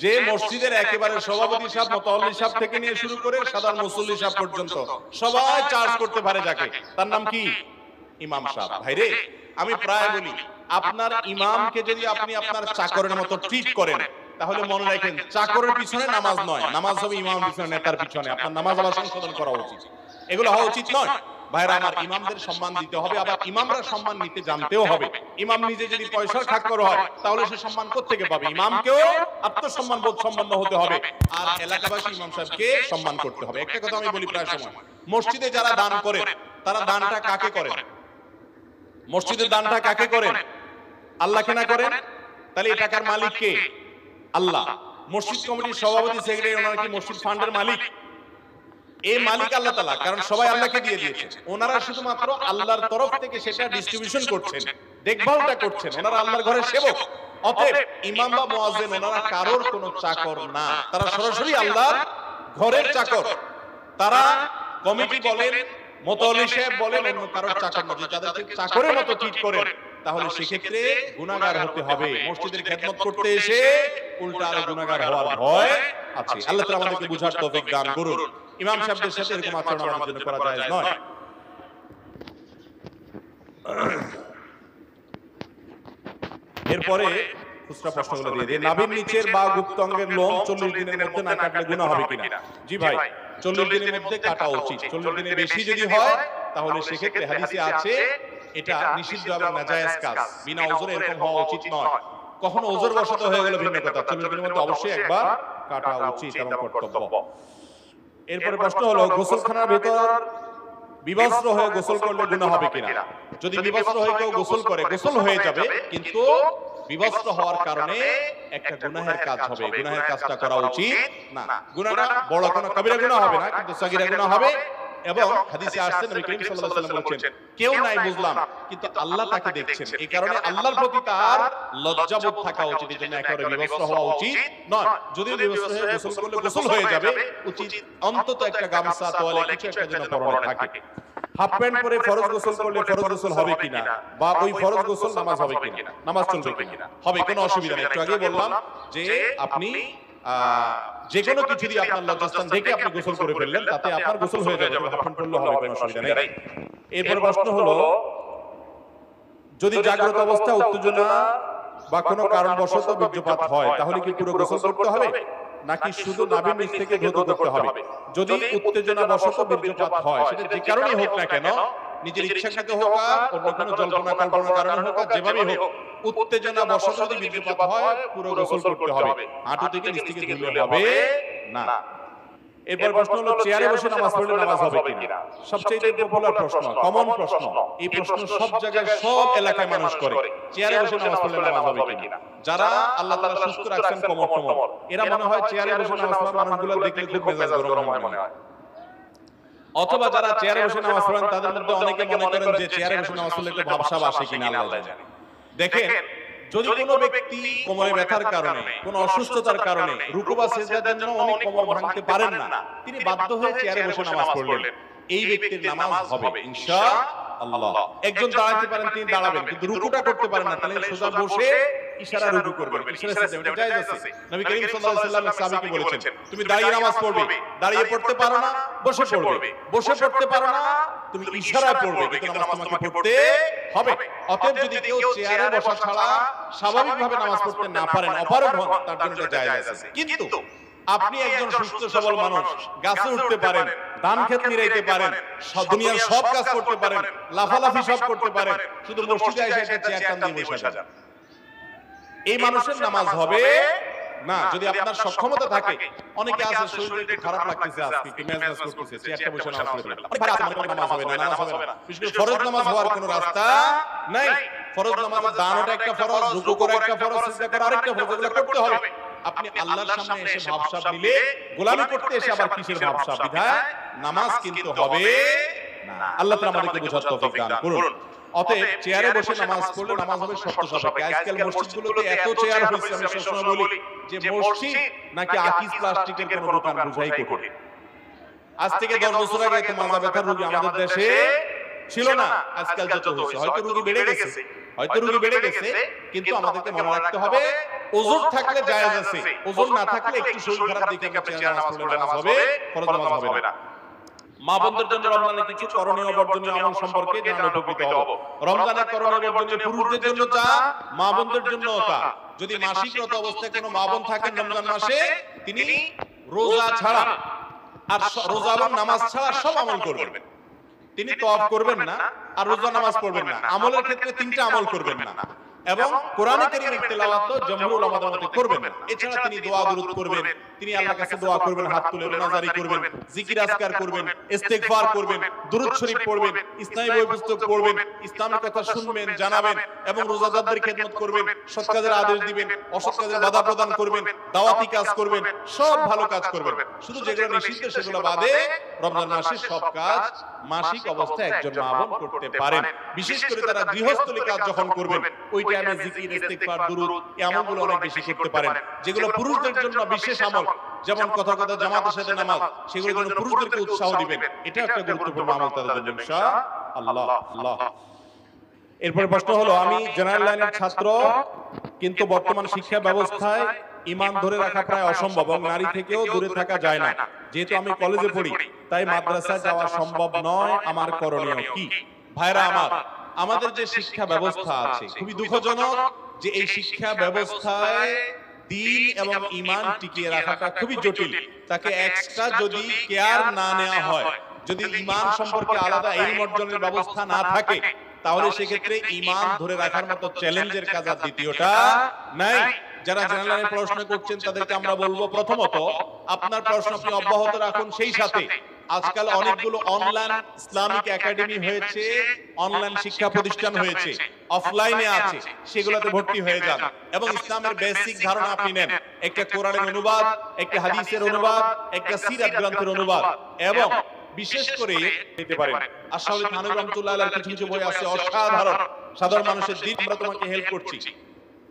যে মসজিদের একেবারে সভাপতি সাহেব, মুতাওয়াল্লি সাহেব থেকে নিয়ে শুরু করে সাধারণ মুসল্লি সাহেব পর্যন্ত সবাই চার্জ করতে পারে যাকে, তার নাম কি? ইমাম সাহেব। ভাইরে, আমি প্রায় বলি, আপনার ইমামকে যদি আপনি আপনার চাকরের মতো ট্রিট করেন, তাহলে মনে রাখেন চাকরের পিছনে নামাজ নয়, নামাজ হবে ইমামের পিছনে, নেতার পিছনে। আপনার নামাজ আবার সংশোধন করা উচিত, এগুলো হওয়া উচিত নয়। ভাইরা আমার, ইমামদের সম্মান দিতে হবে, আবার ইমামরা সম্মান নিতে জানতেও হবে। ইমাম নিজে যদি পয়সার খাক্কর হয়, তাহলে সে সম্মান কোত্থেকে পাবে? ইমামকেও আত্মসম্মান বোধ সম্পন্ন হতে হবে, আর এলাকাবাসী ইমাম সাহেবকে সম্মান করতে হবে। একটা কথা আমি বলি প্রায় সময়, মসজিদে যারা দান করেন, তারা দানটা কাকে করেন? মসজিদের দানটা কাকে করেন? আল্লাহকে না করেন? তাহলে এই টাকার মালিক কে? আল্লাহ। মসজিদ কমিটির সভাপতি, সেক্রেটারি, ওনারা কি মসজিদ ফান্ডের মালিক? এই মালিক আল্লাহ তাআলা, কারণ সবাই আল্লাহকে দিয়ে দিয়েছে। ওনারা শুধুমাত্র আল্লাহর তরফ থেকে সেটা ডিস্ট্রিবিউশন করছেন, দেখভালটা করছেন, ওনারা আল্লাহর ঘরের সেবক। অতএব ইমাম বা মুয়াজ্জিন ওনারা কারোর কোনো চাকর না, তারা সরাসরি আল্লাহর ঘরের চাকর। তারা কমিটি বলেন, মুতাওয়াল্লি সাহেব বলেন, অন্য কারোর চাকর না। যদি তাদেরকে চাকরের মতো ট্রিট করেন, তাহলে সেক্ষেত্রে গুনাহগার হতে হবে। মসজিদের খেদমত করতে এসে উল্টা আরো গুনাহগার হওয়ার ভয় আছে। আল্লাহ তাআলা আমাদেরকে বুঝার তৌফিক দান করুন। ইমাম সাহেবদের সাথে এরকম আচরণ আমাদের জন্য করা জায়েজ নয়। এরপরে খুচরা প্রশ্নগুলো দিয়ে দিই। নাভির নিচের বা গুপ্তাঙ্গের লোম 40 দিনের মধ্যে না কাটলে গুনাহ হবে কিনা? জি ভাই, 40 দিনের মধ্যে কাটা উচিত। 40 দিনের বেশি যদি হয়, তাহলে সেক্ষেত্রে হাদিসে আছে এটা নিষিদ্ধ এবং নাজায়েজ কাজ। বিনা ওজরে এরকম হওয়া উচিত নয়। কখনো ওজর বশত হয়ে গেল ভিন্ন কথা, 40 দিনের মধ্যে অবশ্যই একবার কাটা উচিত এবং কর্তব্য। এরপরে প্রশ্ন হলো, গোসলখানার ভেতর বিবস্ত্র হয়ে গোসল করলে গুনাহ হবে কিনা? যদি বিবস্ত্র হয়ে কেউ গোসল করে, গোসল হয়ে যাবে, কিন্তু বিবস্ত্র হওয়ার কারণে একটা গুনাহের কাজ হবে। গুনাহের কাজটা করা উচিত না। গুনাহটা বড় কোনো কবিরা গুনাহ হবে না, কিন্তু সগীরা গুনাহ হবে। এবং হাদিসে আসছে, নবী করিম সাল্লাল্লাহু আলাইহি ওয়াসাল্লাম বলেছেন, কেউ নাই বুঝলাম, কিন্তু আল্লাহ তাকে দেখছেন। এই কারণে আল্লাহর প্রতি তার লজ্জাবোধ থাকা উচিত। এজন্য একেবারে বিবস্ত্র হওয়া উচিত নয়। যদিও বিবস্ত্র হয়ে গোসল করলে গোসল হয়ে যাবে, উচিত অন্তত একটা গামছা, তোয়ালে কিছু একটা যেন পরনে থাকে। হাফ প্যান্ট পরে ফরজ গোসল করলে ফরজ গোসল হবে কিনা, বা ওই ফরজ গোসল নামাজ হবে কিনা, নামাজ চলবে কিনা? হবে, কোনো অসুবিধা নেই। একটু আগে বললাম যে আপনি যে কোনো কিছু দিয়ে আপনার লজ্জাস্থান দেখে আপনি গোসল করে ফেললেন, তাতে আপনার গোসল হয়ে যাবে, হাফ প্যান্ট পরলে হবে, কোনো অসুবিধা নেই। এরপর প্রশ্ন হলো, যদি জাগ্রত অবস্থা উত্তেজনা বা কোনো কারণবশত বীর্যপাত হয়, তাহলে কি পুরো গোসল করতে হবে নাকি শুধু নাভির নিচ থেকে ধৌত করতে হবে? যদি উত্তেজনা বশত বীর্যপাত হয়, সেটা যে কারণেই হোক না কেন, নিজের ইচ্ছাকৃত হোক আর অন্য কোনো জল্পনা কল্পনার কারণে হোক আর যেভাবেই হোক, উত্তেজনা বশত যদি বীর্যপাত হয় পুরো গোসল করতে হবে, হাঁটু থেকে নিচ থেকে ধুলে হবে না। এরপর প্রশ্ন হলো, চেয়ারে বসে নামাজ পড়লে নামাজ হবে কিনা? সবচেয়ে পপুলার প্রশ্ন, কমন প্রশ্ন। এই প্রশ্ন সব জায়গায় সব এলাকায় মানুষ করে, চেয়ারে বসে নামাজ পড়লে নামাজ হবে কিনা? যারা আল্লাহ তাআলা সুস্থ রাখছেন কমর টমর, এরা মনে হয় চেয়ারে বসে নামাজ পড়া মানুষগুলো দেখলে খুব মেজাজ গরম হয় মনে হয়। অথবা যারা চেয়ারে বসে নামাজ পড়েন তাদের মধ্যে অনেকে মনে করেন যে চেয়ারে বসে নামাজ পড়লে একটু ভাবসাব আসে কিনা, আল্লাহ জানে। দেখেন, যদি কোনো ব্যক্তি কোমরে ব্যথার কারণে, কোনো অসুস্থতার কারণে রুকু বা সিজদার জন্য অনেক কোমর ভাঙতে পারেন না, তিনি বাধ্য হয়ে চেয়ারে বসে নামাজ পড়লেন, এই ব্যক্তির নামাজ হবে ইনশাআল্লাহ। একজন দাঁড়াতে পারেন, তিনি দাঁড়াবেন, কিন্তু রুকুটা করতে পারেন না, তাহলে সোজা বসে ইশারা রুকু করবেন, ইশারা সিজদা, এটা জায়েজ আছে। নবী করিম সাল্লাল্লাহু আলাইহি ওয়াসাল্লাম সাহাবীকে বলেছেন, তুমি দাঁড়িয়ে নামাজ পড়বে, দাঁড়িয়ে পড়তে পারো না বসে পড়বে, বসে পড়তে পারো না তুমি ইশারায় পড়বে, কিন্তু নামাজ তোমাকে পড়তে হবে। অতএব যদি কেউ চেয়ারে বসা ছাড়া স্বাভাবিকভাবে নামাজ পড়তে না পারেন, অপারগ হন, তার জন্য এটা জায়েজ আছে। কিন্তু আপনি একজন সুস্থ সবল মানুষ, গাছে উঠতে পারেন, ধান ক্ষেত নিরাইতে পারেন, দুনিয়ার সব কাজ করতে পারেন, লাফালাফি সব করতে পারেন, শুধু মসজিদে এসে একটা চেয়ার টান দিয়ে বসে যান, এই মানুষের নামাজ হবে না। যদি আপনার সক্ষমতা থাকে, অনেকে আছে শরীরে একটু খারাপ লাগতেছে, আজকে একটু মেজাজ করতেছে, চেয়ারটা বসে নামাজ পড়বে, অনেক ভালো আছে, আমার নামাজ হবে না, নামাজ হবে না। বিশেষ করে ফরজ নামাজ হওয়ার কোনো রাস্তা নাই। ফরজ নামাজের দানটা একটা ফরজ, রুকু করা একটা ফরজ, সিজদা করা আরেকটা ফরজ, এগুলো করতে হবে। আপনি আল্লাহর সামনে এসে ভাবসাব দিলে, গোলামি করতে এসে আবার কিসের ভাবসাব? বিধায় নামাজ কিন্তু হবে না। আল্লাহ তাআলা আমাদেরকে বোঝার তৌফিক দান করুন। অতএব চেয়ারে বসে নামাজ পড়লে নামাজ হবে শর্ত সাপেক্ষে। আজকাল মসজিদগুলোতে এত চেয়ার হয়েছে, আমি সবসময় বলি যে মসজিদ নাকি আকিজ প্লাস্টিকের কোনো দোকান, বুঝাই কঠিন। আজ থেকে 10 বছর আগে তো মাজা ব্যথার রোগী আমাদের দেশে ছিল না, আজকাল যত হয়েছে, হয়তো রোগী বেড়ে গেছে, কিন্তু আমাদেরকে মনে রাখতে হবে, ওজর থাকলে জায়েজ আছে, ওজর না থাকলে একটু শরীর খারাপ দেখে আমরা চেয়ারে নামাজ পড়লে নামাজ হবে, ফরজ নামাজ হবে না। মা বোনদের জন্য রমজানে কিছু করণীয় বর্জনীয় আমল সম্পর্কে জানানো উপকৃত হব। রমজানের করণীয় বর্জনীয় পুরুষদের জন্য যা, মা বোনদের জন্য তা। যদি মাসিকরত অবস্থায় কোনো মা বোন থাকেন রমজান মাসে, তিনি রোজা ছাড়া আর রোজা এবং নামাজ ছাড়া সব আমল করবেন। তিনি তওয়াফ করবেন না আর রোজা নামাজ পড়বেন না, আমলের ক্ষেত্রে 3টা আমল করবেন না, এবং কোরআনে কারীমের তেলাওয়াত জমহুরুল উলামাদের মতে করবেন না। এছাড়া তিনি দোয়া দুরূদ করবেন, তিনি আল্লাহর কাছে দোয়া করবেন, হাত তুলে রোনাজারি করবেন, জিকির আজকার করবেন, ইস্তেগফার করবেন, দুরূদ শরীফ পড়বেন, ইসলামী বই পুস্তক পড়বেন, ইসলামের কথা শুনবেন, জানাবেন, এবং রোজাদারদের খেদমত করবেন, সৎ কাজের আদেশ দিবেন, অসৎ কাজের বাধা প্রদান করবেন, দাওয়াতি কাজ করবেন, সব ভালো কাজ করবেন। শুধু যেগুলো নিষিদ্ধ সেগুলো বাদে রমজান মাসে সব কাজ মাসিক অবস্থায় একজন মা বোন করতে পারেন। বিশেষ করে তারা গৃহস্থলী কাজ যখন করবেন, ওই টাইমে জিকির, ইস্তেগফার, দুরূদ, এই আমলগুলো অনেক বেশি করতে পারেন। যেগুলো পুরুষদের জন্য বিশেষ আমল, যেমন কথা জামাতের সাথে নামাজ, সেগুলোর জন্য পুরুষদেরকে উৎসাহ দিবেন, এটা একটা গুরুত্বপূর্ণ আমল তাদের জন্য ইনশাআল্লাহ। আল্লাহ। এরপর প্রশ্ন হলো, আমি জেনারেল লাইনের ছাত্র, কিন্তু বর্তমান শিক্ষা ব্যবস্থায় ঈমান ধরে রাখা প্রায় অসম্ভব, এবং নারী থেকেও দূরে থাকা যায় না। যেহেতু আমি কলেজে পড়ি, তাই মাদ্রাসায় যাওয়া সম্ভব নয়, আমার করণীয় কি? ভাইরা আমার, আমাদের যে শিক্ষা ব্যবস্থা আছে, খুবই দুঃখজনক যে এই শিক্ষা ব্যবস্থায় দ্বীন এবং ঈমান টিকিয়ে রাখাটা খুবই জটিল। তাকে এক্সট্রা যদি কেয়ার না নেওয়া হয়, যদি ঈমান সম্পর্কে আলাদা ইলম অর্জনের ব্যবস্থা না থাকে, তাহলে সেক্ষেত্রে ঈমান ধরে রাখার মতো চ্যালেঞ্জের কাজ আর দ্বিতীয়টা নাই। যারা জেনারেল লাইনে পড়াশোনা করছেন তাদেরকে আমরা বলবো, প্রথমত আপনার পড়াশোনা আপনি অব্যাহত রাখুন, সেই সাথে আজকাল অনেকগুলো অনলাইন ইসলামিক একাডেমি হয়েছে, অনলাইন শিক্ষা প্রতিষ্ঠান হয়েছে, অফলাইনে আছে, সেগুলোতে ভর্তি হয়ে যান এবং ইসলামের বেসিক ধারণা আপনি নেন। একটা কোরআনের অনুবাদ, একটা হাদিসের অনুবাদ, একটা সিরাত গ্রন্থের অনুবাদ, এবং বিশেষ করে নিতে পারেন আশরাফুল থানভী রাহমাতুল্লাহ আলাইহির কিছু কিছু বই আছে অসাধারণ, সাধারণ মানুষের দিন আমরা তোমাকে হেল্প করছি।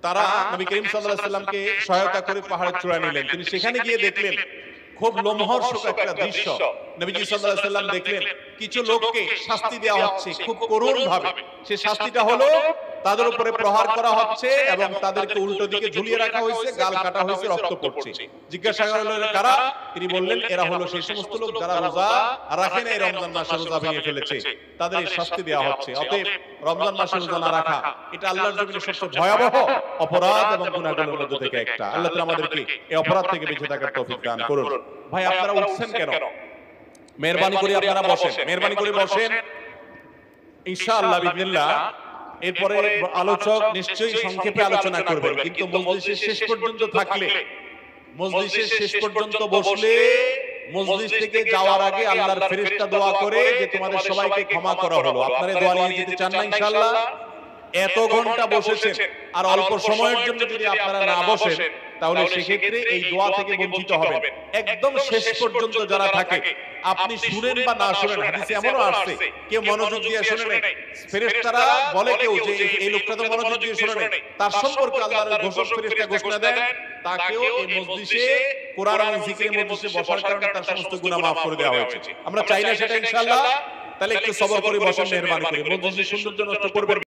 তারা নবী করিম সাল্লাল্লাহু আলাইহি ওয়াসাল্লামকে সহায়তা করে পাহাড়ের চূড়ায় নিলেন, তিনি সেখানে গিয়ে দেখলেন খুব লোমহর্ষক একটা দৃশ্য। নবীজি সাল্লাল্লাহু আলাইহি ওয়াসাল্লাম দেখলেন কিছু লোককে শাস্তি দেওয়া হচ্ছে খুব করুণ ভাবে। সে শাস্তিটা হলো তাদের উপরে প্রহার করা হচ্ছে এবং তাদেরকে উল্টো দিকে ঝুলিয়ে রাখা হয়েছে, গাল কাটা হয়েছে, রক্ত পড়ছে। জিজ্ঞাসা করা হলো কারা? তিনি বললেন এরা হলো সেই সমস্ত লোক যারা রোজা রাখে না, এই রমজান মাসে রোজা ভেঙে ফেলেছে, তাদের এই শাস্তি দেওয়া হচ্ছে। অতএব রমজান মাসে রোজা না রাখা এটা আল্লাহর জমিনে সবচেয়ে ভয়াবহ অপরাধ এবং গুনাহগুলোর মধ্যে থেকে একটা। আল্লাহ তাআলা আমাদেরকে এই অপরাধ থেকে বেঁচে থাকার তৌফিক দান করুন। ভাই আপনারা উঠছেন কেন? মেহেরবানি করে আপনারা বসেন, মেহেরবানি করে বসেন। ইনশাআল্লাহ বিসমিল্লাহ এরপরে আলোচক নিশ্চয়ই সংক্ষেপে আলোচনা করবেন, কিন্তু মজলিসের শেষ পর্যন্ত থাকলে, মজলিসের শেষ পর্যন্ত বসলে মজলিস থেকে যাওয়ার আগে আল্লাহর ফেরেশতা দোয়া করে যে তোমাদের সবাইকে ক্ষমা করা হলো। আপনারা দোয়া নিয়ে যেতে চান না ইনশাআল্লাহ? এত ঘন্টা বসেছেন আর অল্প সময়ের জন্য যদি আপনারা না বসেন তাহলে সেক্ষেত্রে এই দোয়া থেকে বঞ্চিত হবেন। একদম শেষ পর্যন্ত যারা থাকে, আপনি শুনেন বা না শুনেন, হাদিসে এমনও আসছে কেউ মনোযোগ দিয়ে শুনে নাই, ফেরেশতারা বলে কেউ যে এই লোকটা তো মনোযোগ দিয়ে শুনে নাই, তার সম্পর্কে আল্লাহর ঘোষক ফেরেশতা ঘোষণা দেন তাকেও এই মজলিসে কোরআন এবং জিকিরের মজলিসে বসার কারণে তার সমস্ত গুনাহ মাফ করে দেওয়া হয়েছে। আমরা চাই না সেটা ইনশাআল্লাহ? তাহলে একটু সবর করে বসেন মেহেরবানি করে, মজলিসের সৌন্দর্য নষ্ট করবেন।